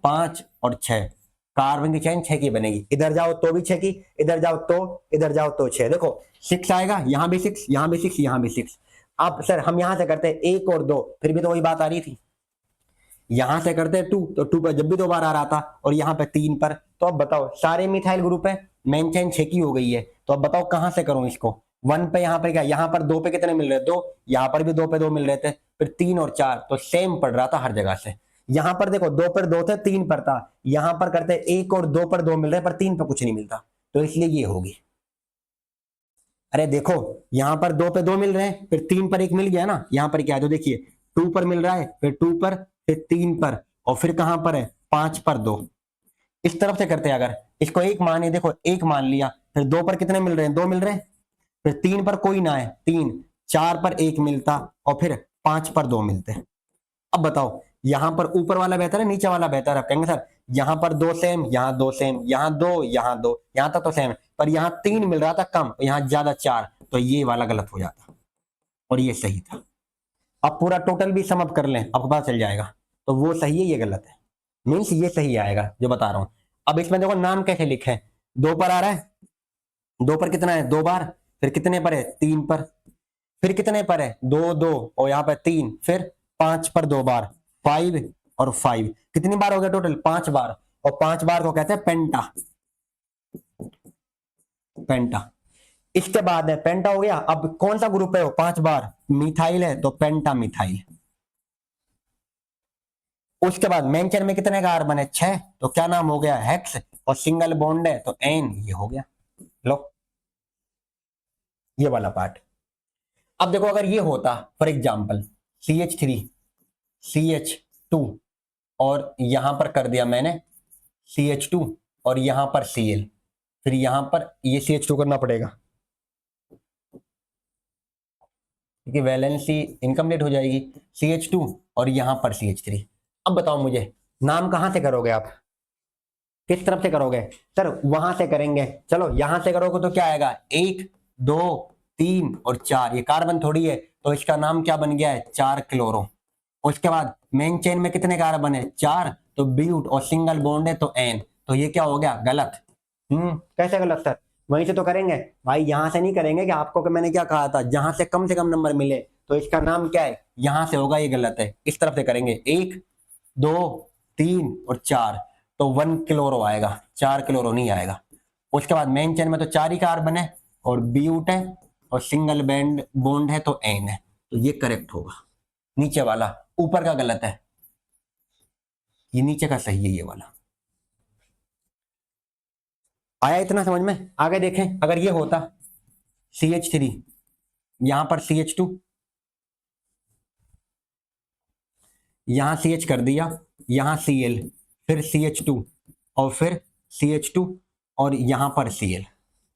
5 और 6। कार्बन की चेन 6 की बनेगी, इधर जाओ तो भी 6 की, इधर जाओ तो, इधर जाओ तो 6। देखो 6 आएगा, यहां भी 6, यहां भी 6, यहां भी 6। अब सर हम यहां से करते हैं 1 और 2, फिर भी तो वही बात आ रही थी। यहां से करते हैं 2, तो 2 पर जब भी 2 बार आ रहा था, और यहां पे 3 पर। तो अब बताओ सारे मिथाइल ग्रुप है, मेन चेन 6 की हो गई है, तो अब बताओ कहां से करूं इसको। 1 पे यहाँ पर क्या, यहाँ पर 2 पे कितने मिल रहे, 2, यहाँ पर भी 2 पे 2 मिल रहे थे, फिर 3 और 4, तो सेम पड़ रहा था हर जगह से। यहां पर देखो 2 पर 2 थे, 3 पर था, यहां पर करते 1 और 2 पर 2 मिल रहे, पर 3 पर कुछ नहीं मिलता, तो इसलिए ये होगी। अरे देखो यहां पर 2 पे 2 मिल रहे हैं, फिर 3 पर 1 मिल गया ना, यहां पर क्या है, तो देखिए 2 पर मिल रहा है, फिर 2 पर, फिर 3 पर, और फिर कहां पर है, 5 पर 2। इस तरफ से करते हैं, अगर इसको 1 माने, देखो 1 मान लिया, फिर 2 पर कितने मिल रहे हैं, 2 मिल रहे हैं, फिर 3 पर कोई ना है, 3, 4 पर 1 मिलता, और फिर 5 पर 2 मिलते हैं। अब बताओ यहां पर ऊपर वाला बेहतर है, नीचे वाला बेहतर है, आप कहेंगे सर यहां पर 2 सेम, यहां 2 सेम, यहां 2, यहां 2, यहां तक तो सेम है, पर यहां 3 मिल रहा था कम, यहां ज्यादा 4, तो ये वाला गलत हो जाता, और ये सही था। अब पूरा टोटल भी सम अप कर लें, आपको पता चल जाएगा, तो वो सही है, ये गलत है, मीन्स ये सही आएगा जो बता रहा हूं। अब इसमें देखो नाम कैसे लिखे, 2 पर आ रहा है, 2 पर कितना है, 2 बार, फिर कितने पर है, 3 पर, फिर कितने पर है, 2 2, और यहाँ पर 3, फिर 5 पर 2 बार, 5 और 5, कितनी बार हो गया टोटल, 5 बार, और 5 बार को कहते हैं पेंटा। पेंटा इसके बाद है, पेंटा हो गया। अब कौन सा ग्रुप है वो, 5 बार मिथाइल है, तो पेंटा मिथाइल। उसके बाद मेन चेन में कितने कार्बन है, 6, तो क्या नाम हो गया, हेक्स, और सिंगल बॉन्ड है तो एन, ये हो गया। लो ये वाला पार्ट। अब देखो अगर ये होता फॉर एग्जाम्पल CH3 CH2, और यहां पर कर दिया मैंने CH2, और यहां पर Cl, फिर यहां पर ये CH2 करना पड़ेगा, क्योंकि वैलेंसी इनकम्प्लीट हो जाएगी, CH2 और यहां पर CH3। अब बताओ मुझे नाम कहां से करोगे आप, किस तरफ से करोगे, सर वहां से करेंगे। चलो यहां से करोगे तो क्या आएगा, 1 2 3 और 4, ये कार्बन थोड़ी है, तो इसका नाम क्या बन गया है, 4 क्लोरो। उसके बाद मेन चेन में कितने कार्बन है 4, तो ब्यूट और सिंगल बॉन्ड है तो एन, तो ये क्या हो गया गलत। कैसे गलत सर, वहीं से तो करेंगे भाई, यहां से नहीं करेंगे कि आपको कि मैंने क्या कहा था जहां से कम नंबर मिले तो इसका नाम क्या है, यहां से होगा, ये गलत है, इस तरफ से करेंगे 1 2 3 और 4, तो 1 क्लोरो आएगा, 4 क्लोरो नहीं आएगा। उसके बाद मेन चेन में तो 4 ही कार्बन है और ब्यूट है और सिंगल बैंड बॉन्ड है तो एन है, तो ये करेक्ट होगा। नीचे वाला, ऊपर का गलत है, ये नीचे का सही है ये वाला। आया इतना समझ में? आगे देखें, अगर ये होता CH3, यहां पर CH2, यहां CH कर दिया, यहां Cl, फिर CH2 और फिर CH2 और यहां पर Cl।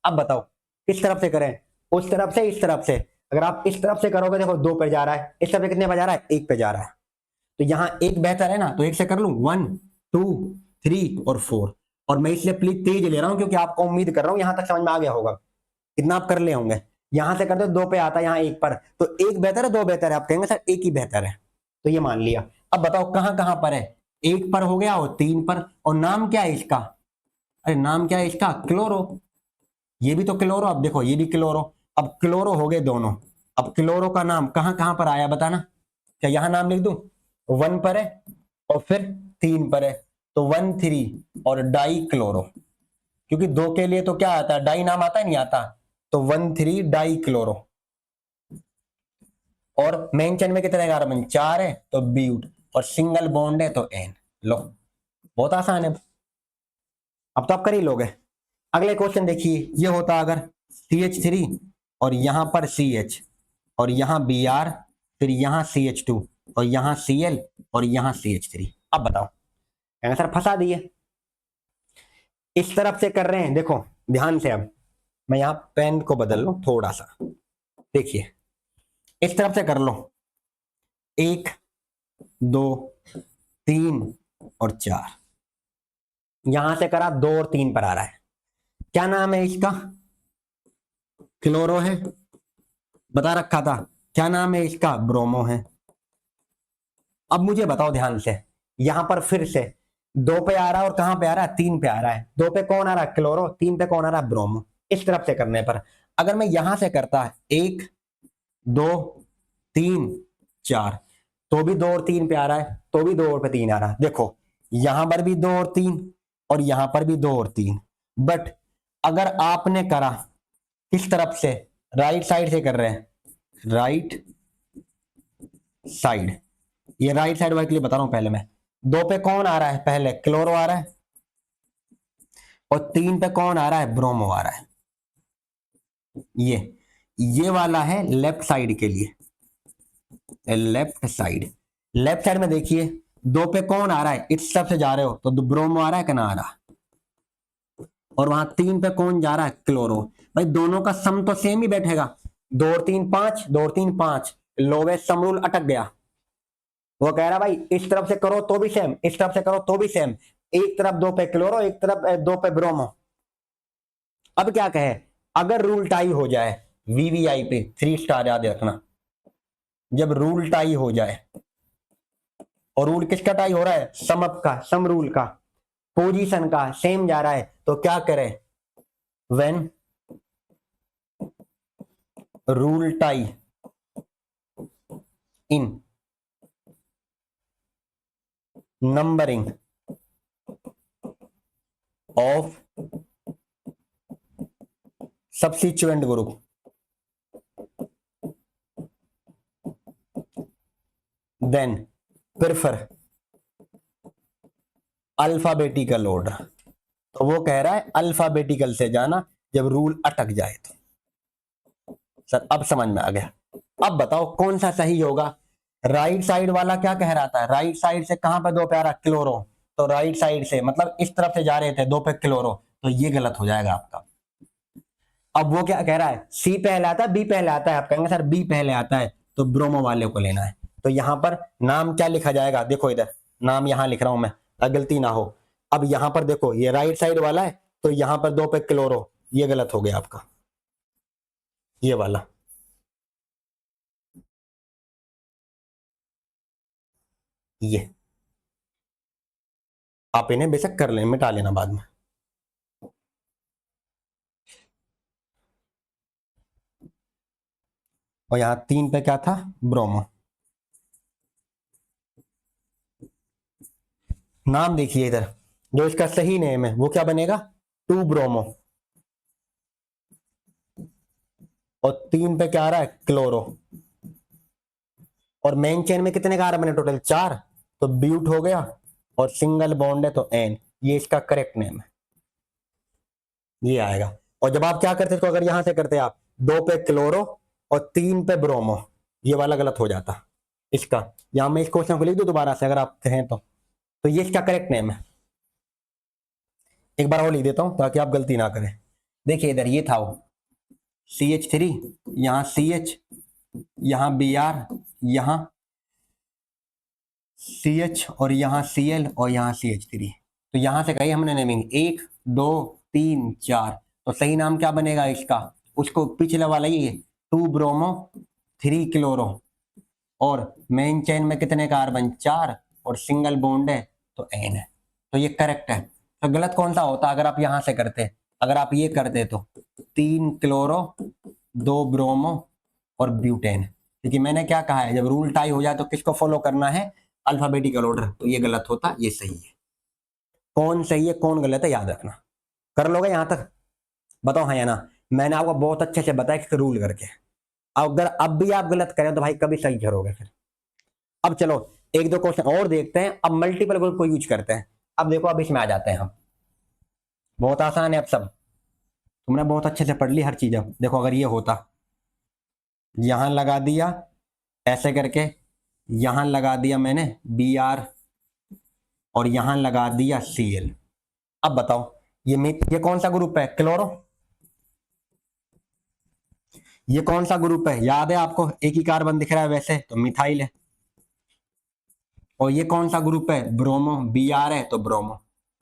अब बताओ किस तरफ से करें, उस तरफ से इस तरफ से? अगर आप इस तरफ से करोगे देखो 2 पे जा रहा है, इस तरफ से कितने पे जा रहा है 1 पे जा रहा है, तो यहां एक बेहतर है ना, तो 1 से कर लूं 1 2 3 और 4। और मैं इसलिए प्लीज तेज ले रहा हूं क्योंकि आपको उम्मीद कर रहा हूं यहां तक समझ में आ गया होगा, इतना आप कर ले होंगे। यहां से कर दो 2 पे आता है, यहाँ 1 पर, तो 1 बेहतर है 2 बेहतर है? आप कहेंगे सर 1 ही बेहतर है, तो ये मान लिया। अब बताओ कहां कहां पर है, 1 पर हो गया और 3 पर, और नाम क्या है इसका, अरे नाम क्या है इसका, क्लोरो, ये भी तो क्लोरो, अब देखो ये भी क्लोरो, अब क्लोरो हो गए दोनों। अब क्लोरो का नाम कहां कहां पर आया बताना, क्या यहां नाम लिख दूं, 1 पर है और फिर 3 पर है, तो 1 3 और डाई क्लोरो, क्योंकि 2 के लिए तो क्या आता है, डाई नाम आता है नहीं आता, तो 1 3 डाई क्लोरो। और मेन चेन में कितने कार्बन 4 है तो ब्यूट, और सिंगल बॉन्ड है तो एन। लो बहुत आसान है, अब तो आप कर ही लोगे। अगले क्वेश्चन देखिए, ये होता अगर CH3 और यहां पर CH और यहां Br, फिर यहां CH2 और यहां Cl और यहां CH3। अब बताओ, कहना सर फंसा दिए, इस तरफ से कर रहे हैं, देखो ध्यान से, अब मैं यहां पेन को बदल लूं थोड़ा सा, देखिए इस तरफ से कर लो, 1 2 3 और 4, यहां से करा 2 और 3 पर आ रहा है, क्या नाम है इसका, क्लोरो है, बता रखा था, क्या नाम है इसका, ब्रोमो है। अब मुझे बताओ ध्यान से, यहां पर फिर से 2 पे आ रहा है और कहां पे आ रहा है 3 पे आ रहा है, 2 पे कौन आ रहा है क्लोरो, 3 पे कौन आ रहा है ब्रोमो। इस तरफ से करने पर अगर मैं यहां से करता है 1 2 3 4, तो भी 2 और 3 पे आ रहा है, तो भी 2 और पे 3 आ रहा है, देखो यहां पर भी 2 और 3 और यहां पर भी 2 और 3। बट अगर आपने करा किस तरफ से, राइट साइड से कर रहे हैं, राइट साइड, ये राइट साइड वाले के लिए बता रहा हूं पहले मैं, 2 पे कौन आ रहा है, पहले क्लोरो आ रहा है, और 3 पे कौन आ रहा है, ब्रोमो आ रहा है। ये वाला है लेफ्ट साइड के लिए, लेफ्ट साइड में देखिए 2 पे कौन आ रहा है, इस तरफ से जा रहे हो तो ब्रोमो आ रहा है कि ना आ रहा, और वहां 3 पे कौन जा रहा है, क्लोरो। भाई दोनों का सम तो सेम ही बैठेगा, 2 और 3 5, 2 और 3 5, लोवेस्ट सम रूल अटक गया। वो कह रहा भाई इस तरफ से करो तो भी सेम, इस तरफ से करो तो भी सेम, एक तरफ 2 पे क्लोरो, एक तरफ 2 पे ब्रोमो। अब क्या कहे, अगर रूल टाई हो जाए, VVI पे 3 स्टार याद रखना, जब रूल टाई हो जाए, और रूल किसका टाई हो रहा है, सम अप का, सम रूल का, पोजीशन का सेम जा रहा है, तो क्या करें, when rule tie in numbering of substituent group, then prefer alphabetical order. तो वो कह रहा है अल्फाबेटिकल से जाना जब रूल अटक जाए तो। सर अब समझ में आ गया। अब बताओ कौन सा सही होगा, राइट साइड वाला क्या कह रहा था, राइट साइड से कहां पे 2 पे आ रहा, क्लोरो, तो राइट साइड से मतलब इस तरफ से जा रहे थे 2 पे क्लोरो, तो ये गलत हो जाएगा आपका। अब वो क्या कह रहा है, सी पहले आता है बी पहले आता है, आप कहेंगे सर बी पहले आता है, तो ब्रोमो वाले को लेना है। तो यहां पर नाम क्या लिखा जाएगा, देखो इधर नाम यहां लिख रहा हूं मैं, गलती ना हो। अब यहां पर देखो ये राइट साइड वाला है, तो यहां पर 2 पे क्लोरो, ये गलत हो गया आपका, ये वाला। ये आप इन्हें बेशक कर लें, मिटा लेना बाद में। और यहाँ 3 पे क्या था, ब्रोमो। नाम देखिए इधर, जो इसका सही नेम है वो क्या बनेगा, 2 ब्रोमो। और 3 पे क्या आ रहा है, क्लोरो। और मेन चेन में कितने कार्बन है टोटल, 4, तो ब्यूट हो गया। और सिंगल बॉन्ड है तो एन, ये इसका करेक्ट नेम है, ये आएगा। और जब आप क्या करते तो अगर यहां से करते आप 2 पे क्लोरो और 3 पे ब्रोमो, ये वाला गलत हो जाता इसका। यहां मैं इस क्वेश्चन को लिख दूं दोबारा से अगर आप कहें तो ये इसका करेक्ट नेम है। एक बार और लिख देता हूं ताकि आप गलती ना करें। देखिए इधर ये था वो CH3, यहाँ CH, यहाँ Br, यहाँ CH और यहाँ Cl और यहाँ CH3। तो यहां से कही हमने नेमिंग 1 2 3 4, तो सही नाम क्या बनेगा इसका, उसको पिछले वाला ही 2 ब्रोमो 3 क्लोरो। और मेन चेन में कितने कार्बन, 4, और सिंगल बॉन्ड है तो एन है, तो ये करेक्ट है। तो गलत कौन सा होता अगर आप यहां से करते, अगर आप ये करते तो 3 क्लोरो 2 ब्रोमो और ब्यूटेन। क्योंकि मैंने क्या कहा है, जब रूल टाई हो जाए तो किसको फॉलो करना है, अल्फाबेटिकल ऑर्डर। तो ये गलत होता, ये सही है। कौन सही है कौन गलत है याद रखना। कर लोगे यहां तक, बताओ हाँ या ना। मैंने आपको बहुत अच्छे से बताया कि रूल करके, अगर अब भी आप गलत करें तो भाई कभी सही करोगे फिर। अब चलो एक दो क्वेश्चन और देखते हैं, अब मल्टीपल ग्रुप को यूज करते हैं। अब देखो अब इसमें आ जाते हैं हम, बहुत आसान है अब सब, तुमने बहुत अच्छे से पढ़ ली हर चीज। अब देखो अगर ये होता, यहां लगा दिया ऐसे करके, यहां लगा दिया मैंने Br और यहां लगा दिया Cl। अब बताओ ये कौन सा ग्रुप है, क्लोरो। ये कौन सा ग्रुप है, याद है आपको, एक ही कार्बन दिख रहा है वैसे तो मिथाइल है। और ये कौन सा ग्रुप है, ब्रोमो, Br है तो ब्रोमो।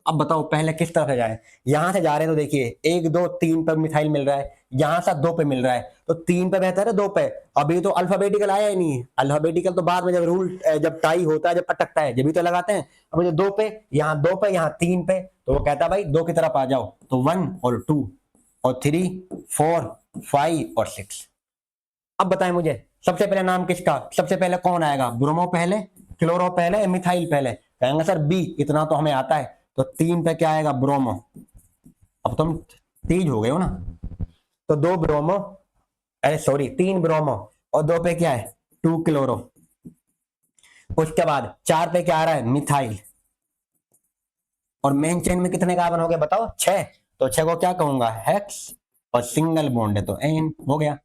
अब बताओ पहले किस तरफ से जाए, यहां से जा रहे हैं तो देखिए 1 2 3 पर मिथाइल मिल रहा है, यहां से 2 पे मिल रहा है, तो 3 पे बेहतर है 2 पे। अभी तो अल्फाबेटिकल आया ही नहीं है, अल्फाबेटिकल तो बाद में जब रूल जब टाई होता है, जब अटकता है जब भी तो लगाते हैं। अब मुझे 2 पे, यहाँ 2 पे, यहाँ 3 पे, तो वो कहता है भाई 2 की तरफ आ जाओ, तो 1 और 2 और 3 4 5 और 6। अब बताएं मुझे सबसे पहले नाम किसका, सबसे पहले कौन आएगा, ब्रोमो पहले, क्लोरो पहले, मिथाइल पहले। कहेंगे सर बी, इतना तो हमें आता है। तो 3 पे क्या आएगा, ब्रोमो। अब तुम तेज हो गए हो ना, तो 2 ब्रोमो, अरे सॉरी 3 ब्रोमो, और 2 पे क्या है, 2 क्लोरो। उसके बाद 4 पे क्या आ रहा है, मिथाइल। और मेन चेन में कितने कार्बन हो गए बताओ, 6, तो 6 को क्या कहूंगा, हेक्स। और सिंगल बॉन्ड है तो एन हो गया।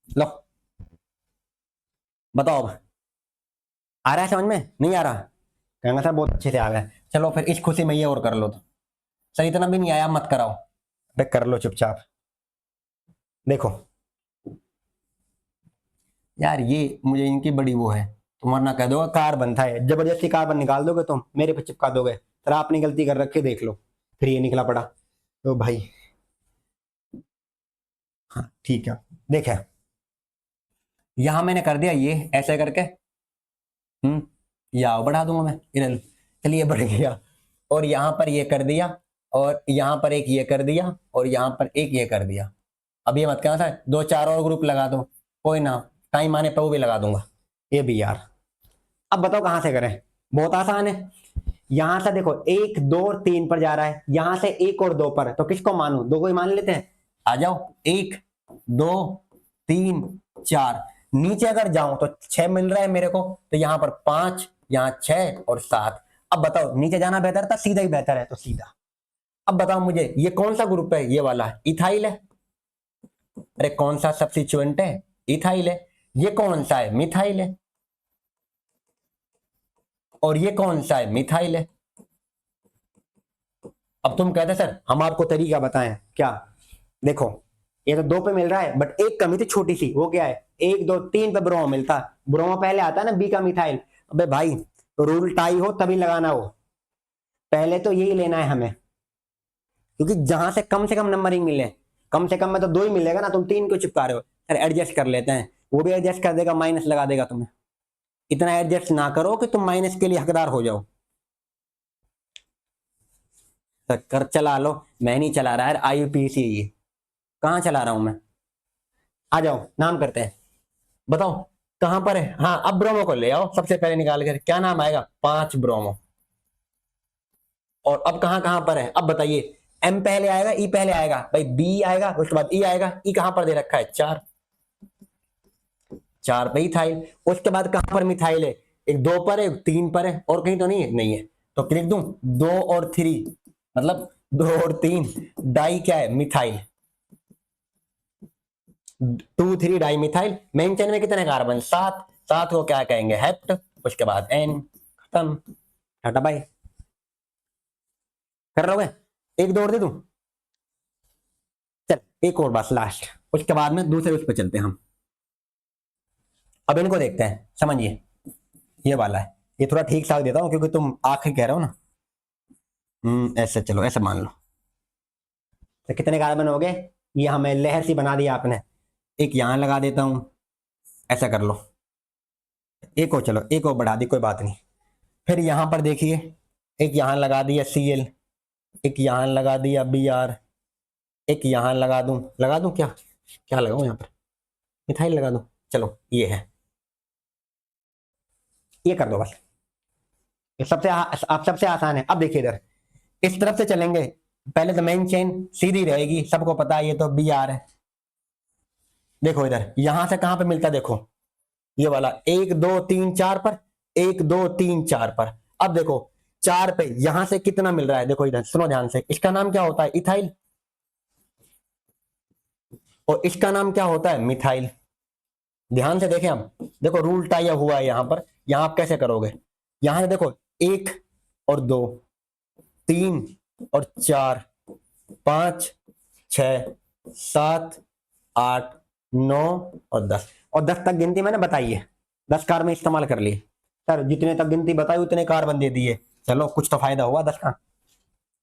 लो बताओ अब आ रहा है समझ में, नहीं आ रहा, कहेंगे सर बहुत अच्छे से आ गए। चलो फिर इस खुशी में ये और कर लो, तो सर इतना भी नहीं आया मत कराओ, अबे कर लो चुपचाप। देखो यार ये मुझे इनकी बड़ी वो है, तुम वरना कह दोगे कार्बन था, जबरदस्ती कार्बन निकाल दोगे तुम मेरे पे चिपका दोगे, सर आपने गलती कर रखी देख लो, फिर ये निकला पड़ा। तो भाई हाँ ठीक है, देखे यहां मैंने कर दिया ये ऐसे करके, या बढ़ा दूंगा मैं इधर, चलिए बढ़ गया। और यहां पर ये कर दिया, और यहां पर एक ये कर दिया, और यहां पर एक ये कर दिया। अब ये मत कहना था 2 4 और ग्रुप लगा दो, कोई ना, टाइम आने पर वो भी लगा दूंगा, ये भी यार। अब बताओ कहां से करें, बहुत आसान है। यहां से देखो 1 2 3 पर जा रहा है, यहां से 1 और 2 पर, तो किसको मानू, 2 को ही मान लेते हैं। आ जाओ 1 2 3 4, नीचे अगर जाऊं तो 6 मिल रहा है मेरे को, तो यहां पर 5, यहां 6 और 7। अब बताओ नीचे जाना बेहतर था सीधा ही बेहतर है, तो सीधा। अब बताओ मुझे ये कौन सा ग्रुप है, ये वाला इथाइल है। अरे कौन सा सब्स्टिट्यूएंट है, इथाइल है। ये कौन सा है, मिथाइल है। और ये कौन सा है, मिथाइल है। अब तुम कहते सर हम आपको तरीका बताएं क्या, देखो ये तो 2 पे मिल रहा है, बट एक कमी थी छोटी सी, वो क्या है, 1 2 3 पे ब्रोमो मिलता, ब्रोमो पहले आता है ना, बी का मिथाइल। अबे भाई तो रूल टाई हो तभी लगाना हो, पहले तो यही लेना है हमें, क्योंकि जहां से कम नंबरिंग मिले, कम से कम में तो 2 ही मिलेगा ना, तुम 3 क्यों चिपका रहे हो, सर एडजस्ट कर लेते हैं, वो भी एडजस्ट कर देगा, माइनस लगा देगा तुम्हें। इतना एडजस्ट ना करो कि तुम माइनस के लिए हकदार हो जाओ। तो कर चला लो, मैं नहीं चला रहा यार, IUPAC ये कहाँ चला रहा हूं मैं। आ जाओ नाम करते हैं, बताओ कहां पर है। हाँ अब ब्रोमो को ले आओ सबसे पहले निकाल कर, क्या नाम आएगा, 5 ब्रोमो। और अब कहां कहां पर है अब बताइए, M पहले आएगा E पहले आएगा भाई, B आएगा उसके बाद E आएगा, E कहां पर दे रखा है 4, 4 पे इथाइल। उसके बाद कहां पर मिथाइल है, एक 2 पर है 3 पर है और कहीं तो नहीं है, नहीं है तो लिख दूं 2 और 3, मतलब 2 और 3 डाई क्या है methyl, 2 3 di methyl. Main chain में कितने कार्बन, 7, 7 को क्या कहेंगे हेप्ट, उसके बाद N, खत्म, टाटा बाय। कर लोगे, एक दो और दे दूं, चल एक और बस लास्ट, उसके बाद में दूसरे उस पर चलते हैं हम। अब इनको देखते हैं, समझिए ये वाला है, ये थोड़ा ठीक ठाक देता हूं क्योंकि तुम आखिर कह रहे हो ना। ऐसे चलो, ऐसे मान लो, तो कितने कार्बन हो गए, ये हमें लहर सी बना दी आपने, एक यहां लगा देता हूं, ऐसा कर लो, एक और, चलो एक और बढ़ा दी, कोई बात नहीं। फिर यहां पर देखिए, एक यहां लगा दिया Cl, एक यहां लगा दिया Br, एक यहां लगा दूं क्या, क्या लगाऊं यहां पर, मिथाइल लगा दूं, चलो ये है, ये कर दो बस, ये आप सबसे आसान है। अब देखिए इधर इस तरफ से चलेंगे, पहले तो मेन चेन सीधी रहेगी, सबको पता है ये तो Br है। देखो इधर यहां से कहां पे मिलता है, देखो ये वाला 1 2 3 4 पर, 1 2 3 4 पर। अब देखो 4 पे यहां से कितना मिल रहा है, देखो इधर सुनो ध्यान से, इसका नाम क्या होता है इथाइल, और इसका नाम क्या होता है मिथाइल। ध्यान से देखें, हम देखो रूल टाई हुआ है यहां पर, यहां आप कैसे करोगे, यहां से देखो 1 और 2, 3 और 4, 5 6 7 8 9 और 10, और 10 तक गिनती मैंने बताई है, 10 कार में इस्तेमाल कर लिए सर, जितने तक गिनती बताई उतने कार्बन दे दिए, चलो कुछ तो फायदा हुआ 10 का,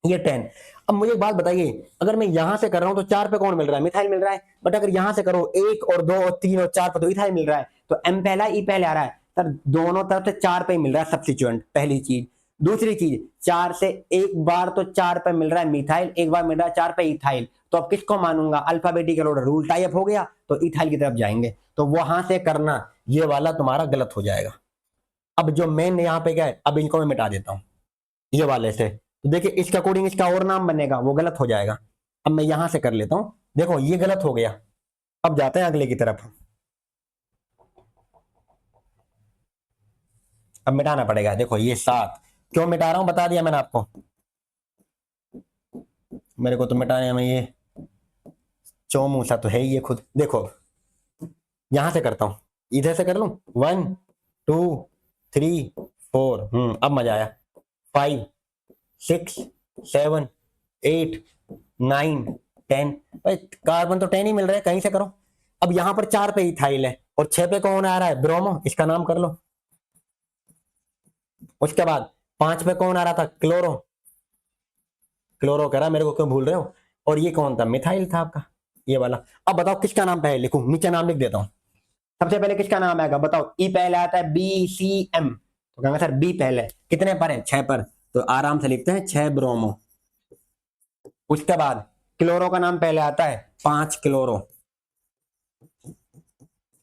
ये 10। अब मुझे एक बात बताइए, अगर मैं यहां से कर रहा हूं तो 4 पे कौन मिल रहा है, मिथाइल मिल रहा है, बट अगर यहां से करो 1 और 2 और 3 और 4 पे तो इथाइल मिल रहा है, तो M पहला E पहले आ रहा है सर, दोनों तरफ से 4 पे मिल रहा है सब्स्टिट्यूएंट, पहली चीज। दूसरी चीज, 4 से एक बार तो 4 पे मिल रहा है मिथाइल, एक बार मिल रहा है 4 पे इथाइल, तो अब किसको मानूंगा, alphabetical order, rule tie up हो गया तो इथाइल की तरफ जाएंगे, तो वहां से करना, ये वाला तुम्हारा गलत हो जाएगा। अब जो मेन यहाँ पे क्या है, अब इनको मैं मिटा देता हूँ ये वाले से, तो देखिए इसके अकॉर्डिंग इसका और नाम बनेगा, वो गलत हो जाएगा। अब मैं यहां से कर लेता हूं, देखो ये गलत हो गया, अब जाते हैं अगले की तरफ, अब मिटाना पड़ेगा, देखो ये 7, क्यों मिटा रहा हूं बता दिया मैंने आपको, मेरे को तो मिटाने में ये चौमूसा तो है ही ये खुद। देखो यहां से करता हूं, इधर से कर लूं, 1 2 3 4, अब मजा आया, 5 6 7 8 9 10, भाई कार्बन तो 10 ही मिल रहा है, कहीं से करो। अब यहां पर 4 पे इथाइल है और 6 पे कौन आ रहा है, ब्रोमो, इसका नाम कर लो। उसके बाद 5 पे कौन आ रहा था, क्लोरो, क्लोरो कह रहा मेरे को क्यों भूल रहे हो, और ये कौन था, मिथाइल था आपका, ये वाला। अब बताओ किसका नाम पहले लिखूं, नीचे नाम लिख देता हूं, सबसे पहले किसका नाम आएगा बताओ, ई पहले आता है BCM, तो कहेंगे सर बी पहले, कितने पर है 6 पर, तो आराम से लिखते हैं 6 ब्रोमो। उसके बाद क्लोरो का नाम पहले आता है 5 क्लोरो,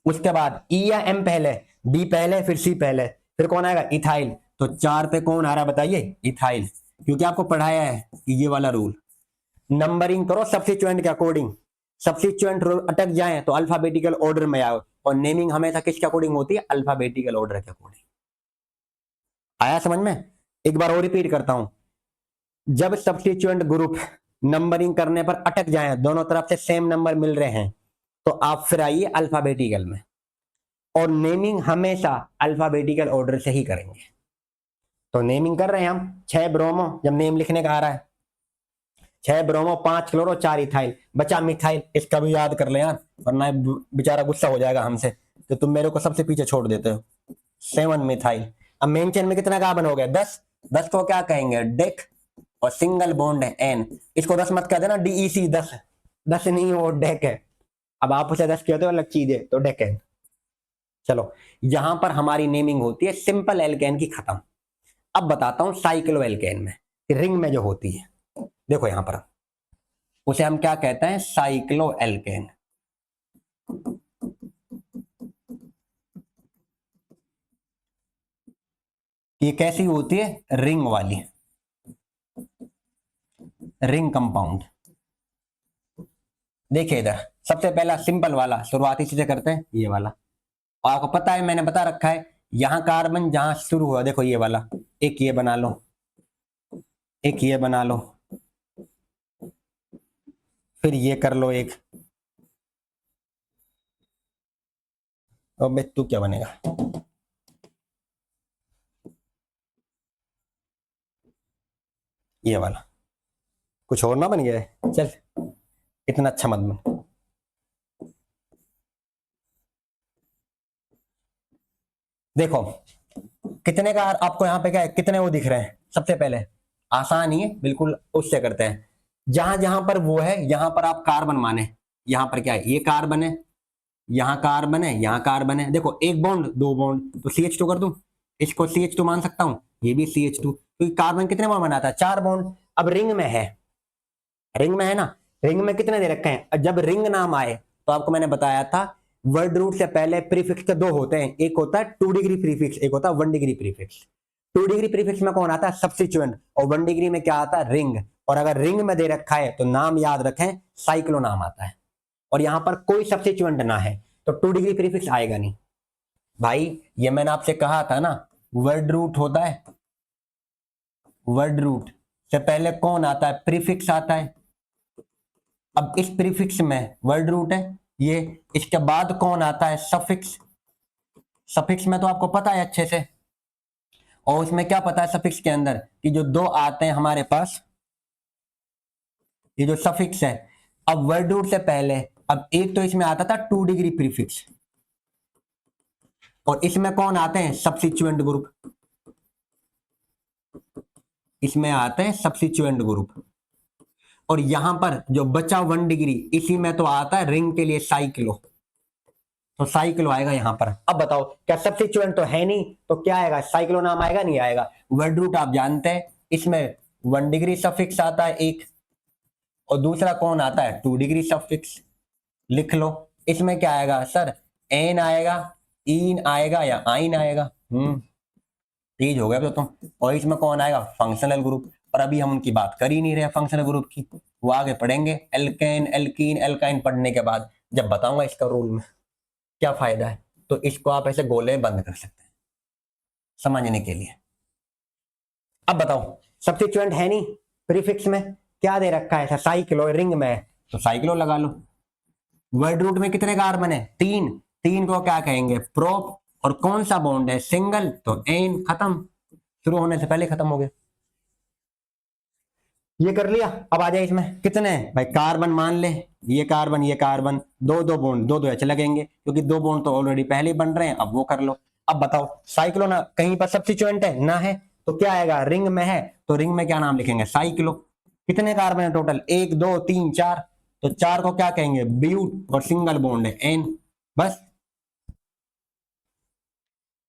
उसके बाद ई या एम पहले, बी पहले फिर सी पहले, फिर कौन आएगा इथाइल, तो 4 पे कौन आ रहा है बताइए इथाइल, क्योंकि आपको पढ़ाया है ये वाला रूल। नंबरिंग करो सब्स्टिट्यूएंट के अकॉर्डिंग, सब्स्टिट्यूएंट अटक जाए तो अल्फाबेटिकल ऑर्डर में आओ, और नेमिंग हमेशा किसके अकॉर्डिंग होती है, अल्फाबेटिकल ऑर्डर के अकॉर्डिंग। आया समझ में, एक बार और रिपीट करता हूं, जब सब्स्टिट्यूएंट ग्रुप नंबरिंग करने पर अटक जाए, दोनों तरफ से सेम नंबर मिल रहे हैं, तो आप फिर आइए अल्फाबेटिकल में, और नेमिंग हमेशा अल्फाबेटिकल ऑर्डर से ही करेंगे। तो नेमिंग कर रहे हैं हम, 6 ब्रोमो, जब नेम लिखने का आ रहा है 6 ब्रोमो 5 क्लोरो 4 इथाइल, बचा मिथाइल, इसका भी याद कर ले यार, वरना बेचारा गुस्सा हो जाएगा हमसे कि तुम मेरे को सबसे पीछे छोड़ देते हो। 7 मिथाइल। अब मेन चेन में कितना कार्बन हो गया, 10, 10 को क्या कहेंगे डेक, और सिंगल बॉन्ड है एन, इसको 10 मत कह देना, DEC 10, 10 नहीं वो डेक है, अब आप उसे 10 कहते हो अलग चीज है, तो डेकेन। चलो यहां पर हमारी नेमिंग होती है सिंपल एल्केन की खत्म। अब बताता हूं साइक्लो एल्केन में, रिंग में जो होती है, देखो यहां पर उसे हम क्या कहते हैं, साइक्लो एल्केन। ये कैसी होती है, रिंग वाली, रिंग कंपाउंड। देखिए इधर सबसे पहला सिंपल वाला शुरुआती चीजें करते हैं, ये वाला। और आपको पता है, मैंने बता रखा है, यहां कार्बन जहां शुरू हुआ, देखो ये वाला, एक ये बना लो, एक ये बना लो, फिर ये कर लो एक। अब तू क्या बनेगा, ये वाला, कुछ और ना बन गया है, चल इतना अच्छा मत बन। देखो कितने का आपको यहाँ पे क्या है, कितने वो दिख रहे हैं, सबसे पहले आसान ही है बिल्कुल, उससे करते हैं। जहां जहां पर वो है, यहां पर आप कार्बन माने, यहां पर क्या है, ये कार्बन है, यहाँ कार्बन है, यहाँ कार्बन है, देखो एक बॉन्ड दो बॉन्ड, तो CH2 कर दूं, इसको CH2 मान सकता हूं, ये भी CH2, क्योंकि कार्बन कितने बॉन्ड बनाता है, 4 बॉन्ड। अब रिंग में है, रिंग में है ना, रिंग में कितने दे रखे हैं, जब रिंग नाम आए तो आपको मैंने बताया था, वर्ड रूट से पहले प्रीफिक्स के दो होते हैं, एक होता है 2 डिग्री प्रीफिक्स, एक होता है 1 डिग्री प्रीफिक्स। 2 डिग्री प्रीफिक्स में कौन आता है, सब्स्टिट्यूएंट, और 1 डिग्री में क्या आता है, रिंग। और अगर रिंग में दे रखा है तो नाम याद रखें, साइक्लो नाम आता है, और यहां पर कोई सब्स्टिट्यूएंट ना है तो 2 डिग्री प्रीफिक्स आएगा नहीं। भाई ये मैंने आपसे कहा था ना, वर्ड रूट होता है, वर्ड रूट से पहले कौन आता है, प्रीफिक्स आता है। अब इस प्रीफिक्स में वर्ड रूट है ये, इसके बाद कौन आता है, सफिक्स। सफिक्स में तो आपको पता है अच्छे से, और उसमें क्या पता है सफिक्स के अंदर, कि जो दो आते हैं हमारे पास, ये जो सफिक्स है, अब वर्ड रूट से पहले, अब एक तो इसमें आता था 2 डिग्री प्रीफिक्स, और इसमें कौन आते हैं, सब्स्टिट्यूएंट ग्रुप, इसमें आते हैं सब्स्टिट्यूएंट ग्रुप। और यहां पर जो बचा 1 डिग्री, इसी में तो आता है रिंग के लिए साइक्लो, तो साइक्लो आएगा यहां पर। अब बताओ, क्या सब्स्टिट्यूएंट तो है नहीं, तो क्या आएगा, साइक्लो नाम आएगा, नहीं आएगा। वर्ड रूट आप जानते हैं, इसमें 1 डिग्री सफिक्स आता है एक, और दूसरा कौन आता है, 2 डिग्री सफिक्स, लिख लो। इसमें क्या आएगा सर, एन आएगा, इन आएगा, या आइन आएगा। तेज हो गया तो तुम। और इसमें कौन आएगा, फंक्शनल ग्रुप, और अभी हम उनकी बात कर ही नहीं रहे फंक्शनल ग्रुप की, वो आगे पढ़ेंगे, एल्केन एल्कीन एल्काइन पढ़ने के बाद, जब बताऊंगा इसका रोल में क्या फायदा है, तो इसको आप ऐसे गोले बंद कर सकते हैं समझने के लिए। अब बताओ, सब्स्टिट्यूएंट है नहीं, प्रीफिक्स में क्या दे रखा है, साइक्लो, रिंग में तो साइक्लो लगा लो। वर्ड रूट में कितने कार्बन है, 3, 3 को क्या कहेंगे, प्रोप, और कौन सा बॉन्ड है, सिंगल, तो एन, खत्म, शुरू होने से पहले खत्म हो गया। ये कर लिया। अब आ जाए इसमें कितने हैं भाई, कार्बन मान ले, ये कार्बन ये कार्बन, दो दो बॉन्ड, दो दो एच लगेंगे, क्योंकि दो बॉन्ड तो ऑलरेडी पहले ही बन रहे हैं, अब वो कर लो। अब बताओ, साइक्लो ना कहीं पर सब्स्टिट्यूएंट है ना, है तो क्या आएगा, रिंग में है तो रिंग में क्या नाम लिखेंगे, साइक्लो। कितने कार्बन है टोटल, 1 2 3 4, तो 4 को क्या कहेंगे, ब्यूट, और सिंगल बॉन्ड है एन। बस,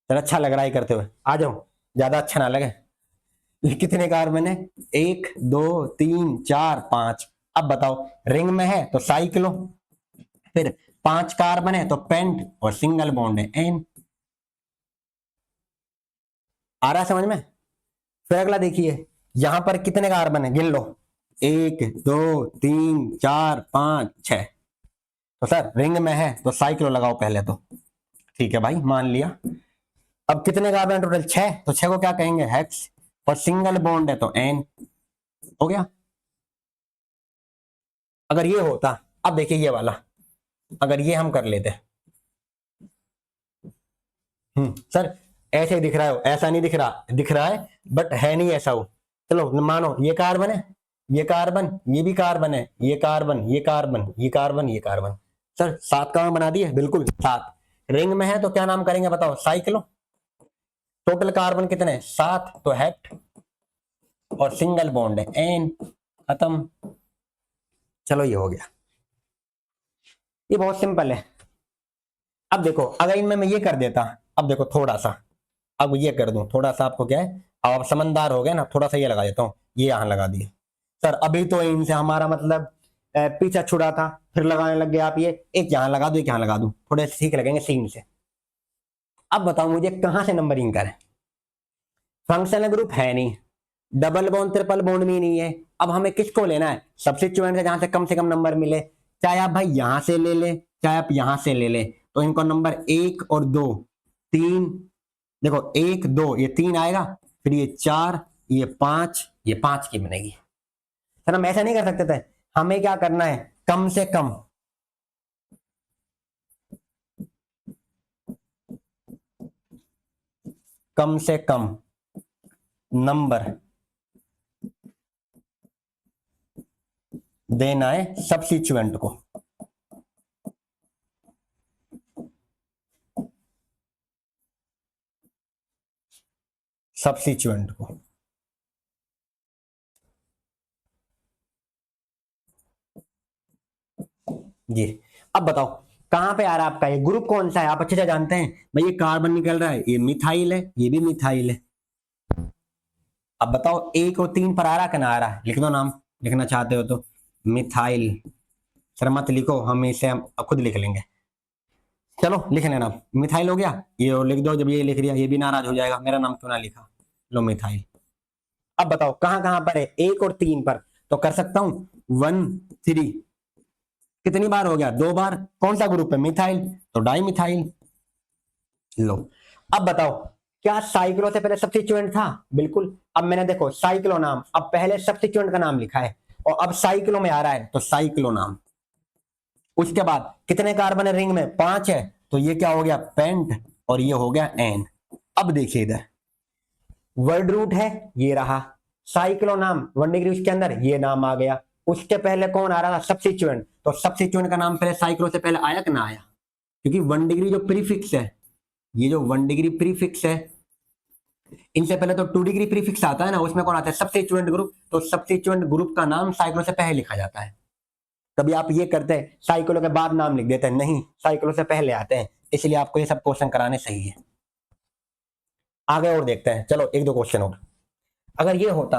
चल अच्छा लग रहा है करते हुए, आ जाओ, ज्यादा अच्छा ना लगे। ये कितने कार्बन है, 1 2 3 4 5। अब बताओ, रिंग में है तो साइक्लो, फिर 5 कार्बन है तो पेंट, और सिंगल बॉन्ड है एन। आ रहा है समझ में। फिर अगला देखिए, यहां पर कितने कार्बन है, गिन लो, 1 2 3 4 5 6। तो सर रिंग में है तो साइक्लो लगाओ पहले तो, ठीक है भाई मान लिया। अब कितने कार्बन टोटल, 6, तो 6 को क्या कहेंगे, हेक्स, और सिंगल बॉन्ड है तो एन, हो गया। अगर ये होता, अब देखिए ये वाला, अगर ये हम कर लेते, सर ऐसे ही दिख रहा है, ऐसा नहीं दिख रहा, दिख रहा है बट है नहीं ऐसा वो। चलो मानो ये कार्बन है, ये कार्बन, ये भी कार्बन है, ये कार्बन ये कार्बन ये कार्बन ये कार्बन, सर 7 कार्बन बना दिए, बिल्कुल 7। रिंग में है तो क्या नाम करेंगे बताओ, साइक्लो। टोटल कार्बन कितने, 7, तो हेक्ट, और सिंगल बॉन्ड है एन, खत्म। चलो ये हो गया, ये बहुत सिंपल है। अब देखो अगर इनमें मैं ये कर देता, अब देखो थोड़ा सा, अब ये कर दूं थोड़ा सा, आपको क्या है, अब आप समझदार हो गए ना, थोड़ा सा ये लगा देता हूँ, ये यहां लगा दिए। सर अभी तो इनसे हमारा मतलब पीछा छुड़ा था, फिर लगाने लग गए आप, ये एक यहां लगा दो, एक यहां लगा दूं, थोड़े ठीक लगेंगे सीन से। अब बताओ मुझे कहां से नंबरिंग करें, फंक्शनल ग्रुप है नहीं, डबल बॉन्ड ट्रिपल बॉन्ड भी नहीं है। अब हमें किसको लेना है, सब्स्टिट्यूएंट से जहां से कम नंबर मिले, चाहे आप भाई यहां से ले ले, चाहे आप यहां से ले ले, तो इनको नंबर 1 और 2, 3, देखो 1 2 ये 3 आएगा, फिर ये 4, ये 5, ये 5 की बनेगी। सर हम ऐसा नहीं कर सकते थे, हमें क्या करना है, कम से कम नंबर देना है सब्स्टिट्यूएंट को। सब्स्टिट्यूएंट को जी। अब बताओ कहां पे आ रहा है आपका, ये ग्रुप कौन सा है, आप अच्छे से जानते हैं भाई, ये कार्बन निकल रहा है, ये मिथाइल है, ये भी मिथाइल है। अब बताओ 1 और 3 पर आ रहा है कि ना आ रहा है, लिख दो नाम, लिखना चाहते हो तो मिथाइल। सर मत लिखो, हम इसे हम खुद लिख लेंगे, चलो लिख लेना, मिथाइल हो गया, ये और लिख दो, जब ये लिख दिया ये भी नाराज हो जाएगा, मेरा नाम क्यों ना लिखा, लो मिथाइल। अब बताओ कहां कहां पर है, 1 और 3 पर, तो कर सकता हूं 1 3, कितनी बार हो गया, 2 बार, कौन सा ग्रुप है, मिथाइल, तो डाई मिथाइल। लो अब बताओ क्या साइक्लो से पहले सब्स्टिट्यूएंट था, बिल्कुल। अब मैंने देखो साइक्लो नाम, अब पहले सब्स्टिट्यूएंट का नाम लिखा है, और अब साइक्लो में आ रहा है तो साइक्लो नाम। उसके बाद कितने कार्बन है रिंग में, 5 है, तो ये क्या हो गया, पेंट, और ये हो गया एन। अब देखिए इधर वर्ड रूट है, ये रहा, साइक्लो नाम 1 डिग्री उसके अंदर, ये नाम आ गया। उसके पहले कौन आ रहा था, सब्स्टिट्यूएंट, तो सब्स्टिट्यूएंट का नाम पहले साइक्लो से पहले आया कि ना आया, क्योंकि 1 डिग्री जो प्रीफिक्स है, ये जो 1 डिग्री प्रीफिक्स है, इनसे पहले तो 2 डिग्री प्रीफिक्स आता है ना, उसमें कौन आता है, सब्स्टिट्यूएंट ग्रुप, तो सब्स्टिट्यूएंट ग्रुप का नाम साइक्लो से पहले लिखा जाता है। कभी आप ये करते हैं साइक्लो के बाद नाम लिख देते हैं, नहीं, साइक्लो से पहले आते हैं, इसलिए आपको ये सब क्वेश्चन कराने सही है। आगे और देखते हैं, चलो 1 2 क्वेश्चन और। अगर ये होता,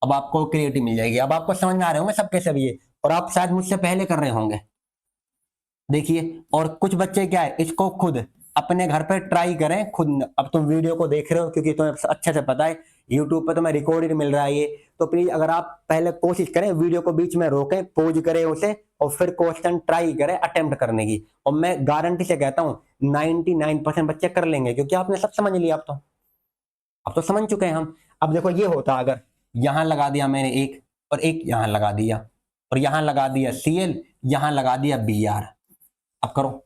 अब आपको क्रिएटिव मिल जाएगी, अब आपको समझ में आ रहे होंगे सबके सब ये, और आप शायद मुझसे पहले कर रहे होंगे, देखिए। और कुछ बच्चे क्या है, इसको खुद अपने घर पर ट्राई करें खुद। अब तुम वीडियो को देख रहे हो क्योंकि तुम्हें अच्छे से पता है यूट्यूब पे तुम्हें रिकॉर्डेड मिल रहा है ये, तो प्लीज अगर आप पहले कोशिश करें, वीडियो को बीच में रोकें, पॉज करें उसे, और फिर क्वेश्चन ट्राई करें अटेम्प्ट करने की, और मैं गारंटी से कहता हूँ 99% बच्चे कर लेंगे, क्योंकि आपने सब समझ लिया, अब तो समझ चुके हैं हम। अब देखो ये होता, अगर यहां लगा दिया मैंने एक, और एक यहां लगा दिया, और यहां लगा दिया Cl, यहां लगा दिया Br। अब करो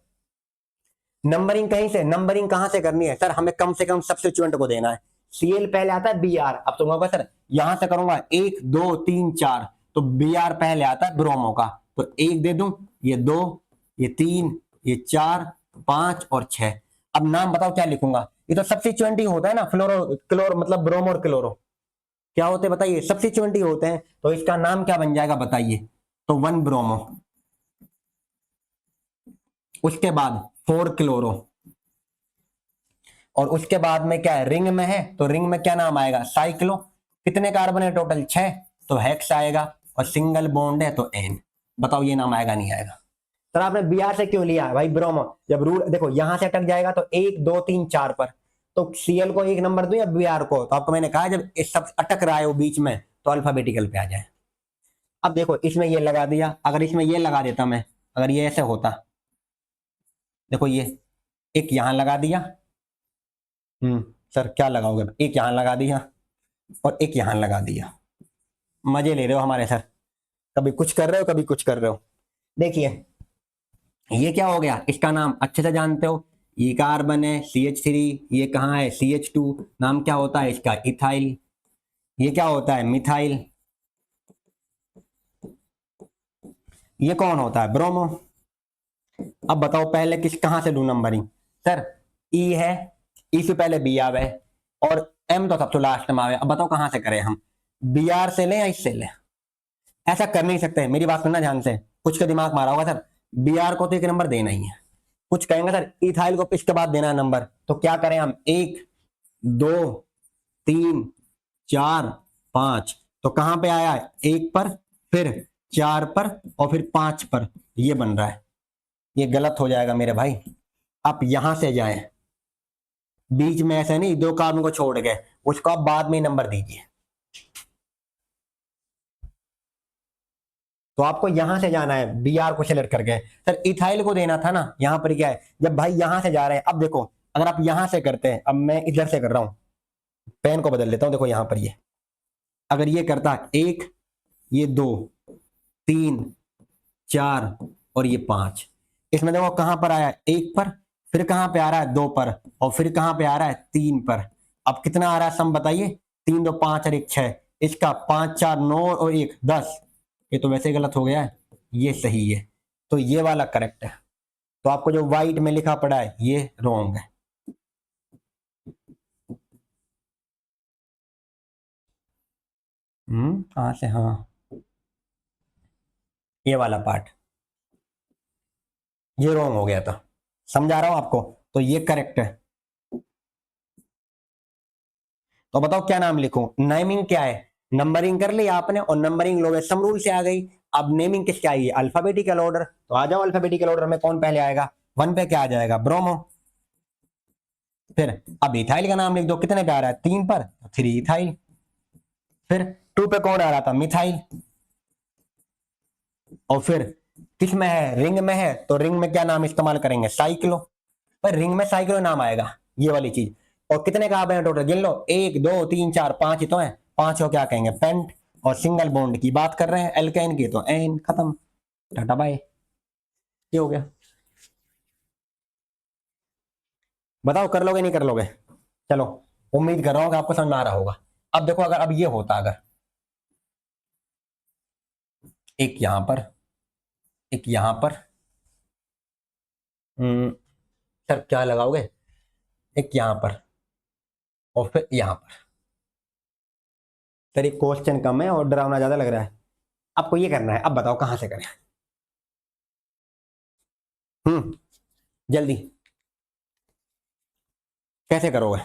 नंबरिंग, कहीं से नंबरिंग कहां से करनी है, सर हमें कम से कम सब्स्टिट्यूएंट को देना है। Cl पहले आता है Br, अब तुम होगा सर यहां से करूंगा 1 2 3 4, तो Br पहले आता है ब्रोमो का, तो 1 दे दूं, ये 2, ये 3, ये 4, 5 और 6। अब नाम बताओ क्या लिखूंगा, ये तो सब्स्टिट्यूएंट ही होता है ना, फ्लोरो क्लोरो मतलब ब्रोमो और क्लोरो क्या होते हैं बताइए, सब्स्टिट्यूएंट ही होते हैं, तो इसका नाम क्या बन जाएगा बताइए, तो 1 ब्रोमो, उसके बाद 4 क्लोरो, और उसके बाद में क्या है, रिंग में है, तो रिंग में क्या नाम आएगा, साइक्लो। कितने कार्बन है टोटल, 6, तो हेक्स आएगा, और सिंगल बॉन्ड है तो एन। बताओ ये नाम आएगा नहीं आएगा। सर आपने Br से क्यों लिया भाई, ब्रोमो, जब रूल देखो यहां से अटक जाएगा तो 1 2 3 4 पर, तो Cl को 1 नंबर दो या Br को, तो आपको मैंने कहा जब इस सब अटक रहा है वो बीच में, तो अल्फाबेटिकल पे आ जाए। अब देखो इसमें ये लगा दिया, अगर इसमें ये लगा देता मैं, अगर ये ऐसे होता, देखो ये एक यहां लगा दिया, सर क्या लगाओगे, एक यहां लगा दिया और एक यहां लगा दिया, मजे ले रहे हो हमारे सर, कभी कुछ कर रहे हो कभी कुछ कर रहे हो। देखिए ये क्या हो गया, इसका नाम अच्छे से जानते हो, ये कार्बन है CH3, ये कहाँ है CH2, नाम क्या होता है इसका, इथाइल। ये क्या होता है, मिथाइल। ये कौन होता है, ब्रोमो। अब बताओ पहले किस कहां से लू नंबरिंग, सर ई है, ई से पहले बी आवे, और एम तो सबसे लास्ट में आवे। अब बताओ कहां से करें हम, Br से लें या इससे लें, ऐसा कर नहीं सकते, मेरी बात सुनना ध्यान से, कुछ का दिमाग मारा होगा सर, Br को तो 1 नंबर देना ही है, कुछ कहेंगे सर इथाइल को इसके बाद देना है नंबर, तो क्या करें हम, 1 2 3 4 5, तो कहां पे आया, 1 पर, फिर 4 पर, और फिर 5 पर, ये बन रहा है। ये गलत हो जाएगा मेरे भाई। आप यहां से जाएं, बीच में ऐसे नहीं, 2 कार्बन को छोड़ गए, उसको आप बाद में नंबर दीजिए। तो आपको यहां से जाना है, बी आर को सिलेक्ट करके। सर इथाइल को देना था ना, यहां पर क्या है, जब भाई यहां से जा रहे हैं, अब देखो अगर आप यहां से करते हैं, अब मैं इधर से कर रहा हूं, पेन को बदल लेता हूं, देखो यहां पर ये अगर ये करता 1, ये 2 3 4 और ये 5, इसमें देखो कहां पर आया, 1 पर, फिर कहां पे आ रहा है, 2 पर, और फिर कहां पे आ रहा है, 3 पर। अब कितना आ रहा है सम बताइए, 3 2 5 और 1 6, इसका 5 4 9 और 1 10। ये तो वैसे गलत हो गया है, ये सही है, तो ये वाला करेक्ट है। तो आपको जो व्हाइट में लिखा पड़ा है ये रॉन्ग है। कहां से, हाँ ये वाला पार्ट, ये रॉन्ग हो गया था, समझा रहा हूं आपको, तो ये करेक्ट है। तो बताओ क्या नाम लिखूं, नेमिंग क्या है, नंबरिंग कर ली आपने और नंबरिंग लोवेसम रूल से आ गई। अब नेमिंग किसके आई है, अल्फाबेटिकल ऑर्डर, तो आ जाओ अल्फाबेटिकल ऑर्डर में कौन पहले आएगा, 1 पे क्या आ जाएगा, ब्रोमो। फिर अब इथाइल का नाम लिख दो, कितने पे आ रहा है, 3 पर, 3 इथाइल। फिर 2 पे कौन आ रहा था, मिथाइल। और फिर किस में है, रिंग में है, तो रिंग में क्या नाम इस्तेमाल करेंगे, साइक्लो। पर रिंग में साइक्लो नाम आएगा, ये वाली चीज। और कितने कार्बन है टोटल, गिन लो, 1 2 3 4 5 ही तो है, 5 को क्या कहेंगे, पेंट। और सिंगल बॉन्ड की बात कर रहे हैं एल्केन की, तो एन, खत्म, टाटा बाय। ये हो गया। बताओ कर लोगे नहीं कर लोगे, चलो उम्मीद कर रहा हूँ कि आपको समझ में आ रहा होगा। अब देखो अगर अब ये होता, अगर एक यहां पर, एक यहां पर, सर क्या लगाओगे, एक यहां पर और फिर यहां पर, सर एक क्वेश्चन कम है और डरावना ज्यादा लग रहा है, आपको ये करना है, अब बताओ कहां से करें। जल्दी, कैसे करोगे,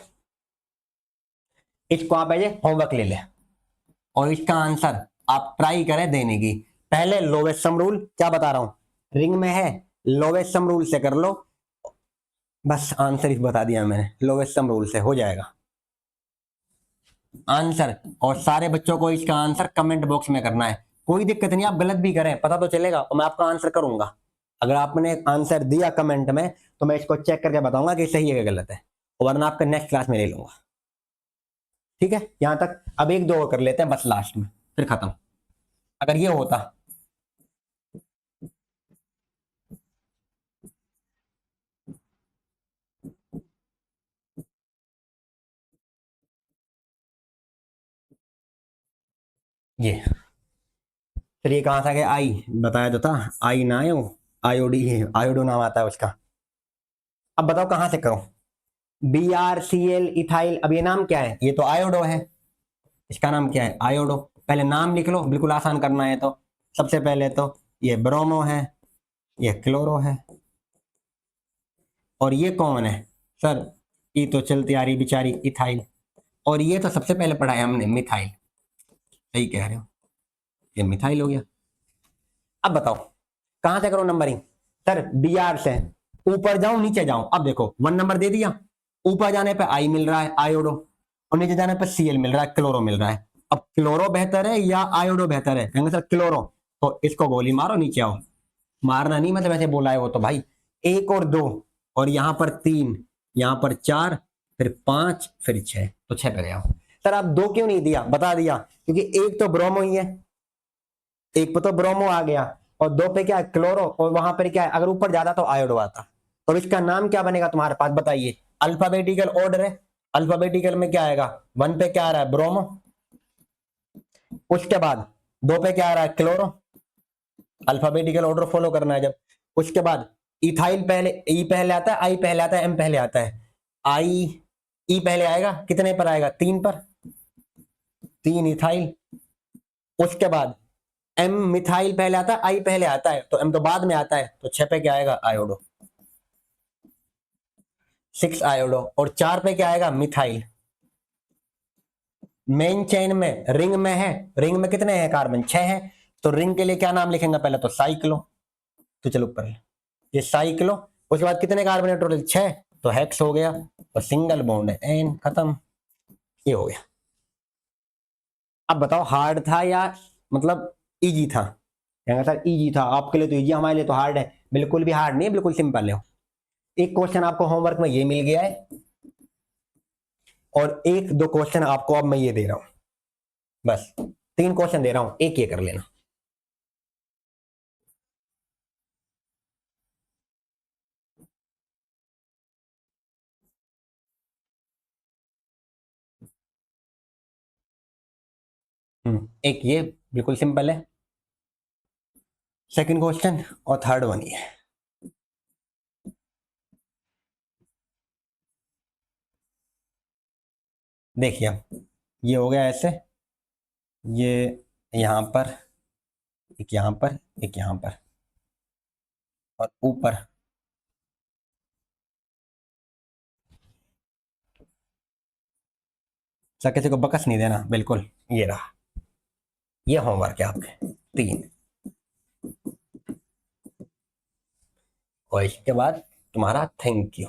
इसको आप ऐसे होमवर्क ले लें और इसका आंसर आप ट्राई करें देने की। पहले लोवेस्ट सम रूल, क्या बता रहा हूं, रिंग में है, लोवेस्ट सम रूल से कर लो, बस आंसर ही बता दिया मैंने, लोवेस्ट सम रूल से हो जाएगा आंसर। और सारे बच्चों को इसका आंसर कमेंट बॉक्स में करना है, कोई दिक्कत नहीं, आप गलत भी करें पता तो चलेगा, और मैं आपका आंसर करूंगा। अगर आपने आंसर दिया कमेंट में तो मैं इसको चेक करके बताऊंगा कि सही है कि गलत है, वरना आपका नेक्स्ट क्लास में ले लूंगा। ठीक है, यहां तक। अब एक दो और कर लेते हैं बस लास्ट में, फिर खत्म। अगर ये होता, ये चलिए कहां से आ गया, आई बताया तो था, आई ना आयो, आयोडी है, आयोडो नाम आता है उसका। अब बताओ कहां से करो, B R C L ethyl, अब ये नाम क्या है, ये तो आयोडो है, इसका नाम क्या है, आयोडो। पहले नाम लिख लो, बिल्कुल आसान करना है तो। सबसे पहले तो ये ब्रोमो है, ये क्लोरो है, और ये कौन है, सर ये तो चलती आ रही बेचारी इथाइल, और ये तो सबसे पहले पढ़ा है हमने मिथाइल। सही कह रहे हो, ये मिथाइल हो गया। अब बताओ कहां से करो नंबरिंग, सर बी आर से, ऊपर जाऊं नीचे जाऊं, अब देखो 1 नंबर दे दिया, ऊपर जाने पे आई मिल रहा है आयोडो, और नीचे जाने पे सीएल मिल रहा है, क्लोरो मिल रहा है। अब क्लोरो बेहतर है या आयोडो बेहतर है, कहेंगे सर क्लोरो, तो इसको गोली मारो नीचे आओ, मारना नहीं मतलब ऐसे बोला है वो तो भाई, 1 और 2, और यहां पर 3, यहां पर 4, फिर 5, फिर 6, तो 6 पे गए आओ। सर आप 2 क्यों नहीं दिया, बता दिया क्योंकि एक तो ब्रोमो ही है, एक पे तो ब्रोमो आ गया, और 2 पे क्या है, क्लोरो, और वहां पर क्या है, अगर ऊपर जाता तो आयोडो आता। तो इसका नाम क्या बनेगा तुम्हारे पास बताइए, अल्फाबेटिकल ऑर्डर है, अल्फाबेटिकल में क्या आएगा, 1 पे क्या आ रहा है, ब्रोमो, उसके बाद 2 पे क्या आ रहा है, क्लोरो, अल्फाबेटिकल ऑर्डर फॉलो करना है जब। उसके बाद इथाइल पहले, ई पहले आता है, आई पहले आता है, एम पहले आता है, आई, ई पहले आएगा, कितने पर आएगा, 3 पर, 3 इथाइल। उसके बाद एम मिथाइल पहले आता है, आई पहले आता है, तो एम तो बाद में आता है, तो 6 पे क्या आएगा, आयोडो। 6 आयोडो, और 4 पे क्या आएगा, मिथाइल। मेन चेन में रिंग में है, रिंग में कितने हैं कार्बन, 6 हैं, तो रिंग के लिए क्या नाम लिखेंगे, पहले तो साइक्लो, तो चलो ऊपर ये साइक्लो, उसके बाद कितने कार्बन है टोटल, 6, तो हेक्स हो गया, और सिंगल बॉन्ड है एन, खत्म, ये हो गया। अब बताओ हार्ड था या मतलब इजी था, कहेंगे सर इजी था, आपके लिए तो इजी, हमारे लिए तो हार्ड है। बिल्कुल भी हार्ड नहीं, बिल्कुल सिंपल है। एक क्वेश्चन आपको होमवर्क में ये मिल गया है, और एक दो क्वेश्चन आपको अब मैं ये दे रहा हूं, बस 3 क्वेश्चन दे रहा हूं, एक ये कर लेना। एक ये बिल्कुल सिंपल है, सेकंड क्वेश्चन, और थर्ड वन ये। देखिए ये हो गया ऐसे, ये यहां पर, एक यहां पर, एक यहां पर, और ऊपर, सर किसी को बकस नहीं देना, बिल्कुल ये रहा, ये होमवर्क है आपके 3, और इसके बाद तुम्हारा थैंक यू।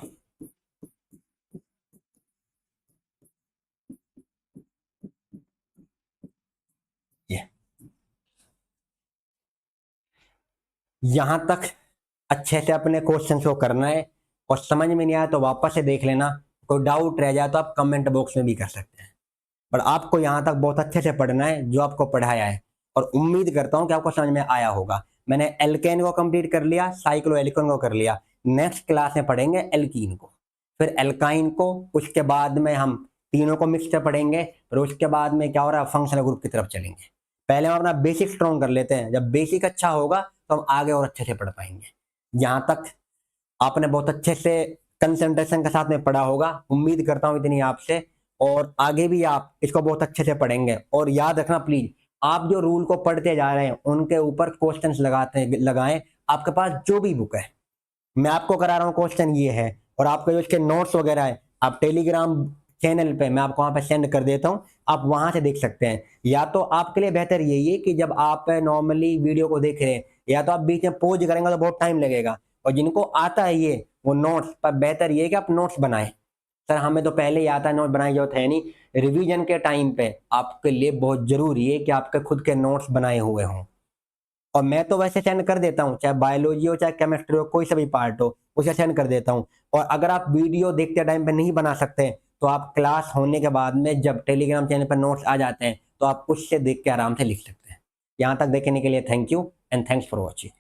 ये यहां तक अच्छे से अपने क्वेश्चन को करना है, और समझ में नहीं आया तो वापस से देख लेना, कोई डाउट रह जाए तो आप कमेंट बॉक्स में भी कर सकते हैं। पर आपको यहाँ तक बहुत अच्छे से पढ़ना है जो आपको पढ़ाया है, और उम्मीद करता हूँ कि आपको समझ में आया होगा। मैंने एल्केन को कंप्लीट कर लिया, साइक्लो एल्केन को कर लिया, नेक्स्ट क्लास में पढ़ेंगे एल्कीन को, फिर एल्काइन को, उसके बाद में हम तीनों को मिक्स से पढ़ेंगे, फिर उसके बाद में क्या हो रहा है, फंक्शनल ग्रुप की तरफ चलेंगे। पहले हम अपना बेसिक स्ट्रॉन्ग कर लेते हैं, जब बेसिक अच्छा होगा तो हम आगे और अच्छे से पढ़ पाएंगे। यहाँ तक आपने बहुत अच्छे से कंसंट्रेशन के साथ में पढ़ा होगा, उम्मीद करता हूं इतनी आपसे, और आगे भी आप इसको बहुत अच्छे से पढ़ेंगे। और याद रखना प्लीज, आप जो रूल को पढ़ते जा रहे हैं उनके ऊपर क्वेश्चंस लगाएं, आपके पास जो भी बुक है, मैं आपको करा रहा हूँ क्वेश्चन ये है, और आपके जो इसके नोट्स वगैरह है, आप टेलीग्राम चैनल पे मैं आपको वहां पे सेंड कर देता हूँ, आप वहां से देख सकते हैं। या तो आपके लिए बेहतर यही है कि जब आप नॉर्मली वीडियो को देख रहे हैं, या तो आप बीच में पॉज करेंगे तो बहुत टाइम लगेगा, और जिनको आता है ये वो नोट्स पर, बेहतर ये है कि आप नोट्स बनाएं। सर हमें तो पहले ही आता है, नोट बनाने की जरूरत है नहीं, रिवीजन के टाइम पे आपके लिए बहुत जरूरी है कि आपके खुद के नोट्स बनाए हुए हों। और मैं तो वैसे सेंड कर देता हूँ, चाहे बायोलॉजी हो चाहे केमिस्ट्री हो, कोई सा भी पार्ट हो उसे सेंड कर देता हूँ। और अगर आप वीडियो देखते टाइम पे नहीं बना सकते, तो आप क्लास होने के बाद में जब टेलीग्राम चैनल पर नोट्स आ जाते हैं तो आप उससे देख के आराम से लिख सकते हैं। यहाँ तक देखने के लिए thank you, and thanks for watching.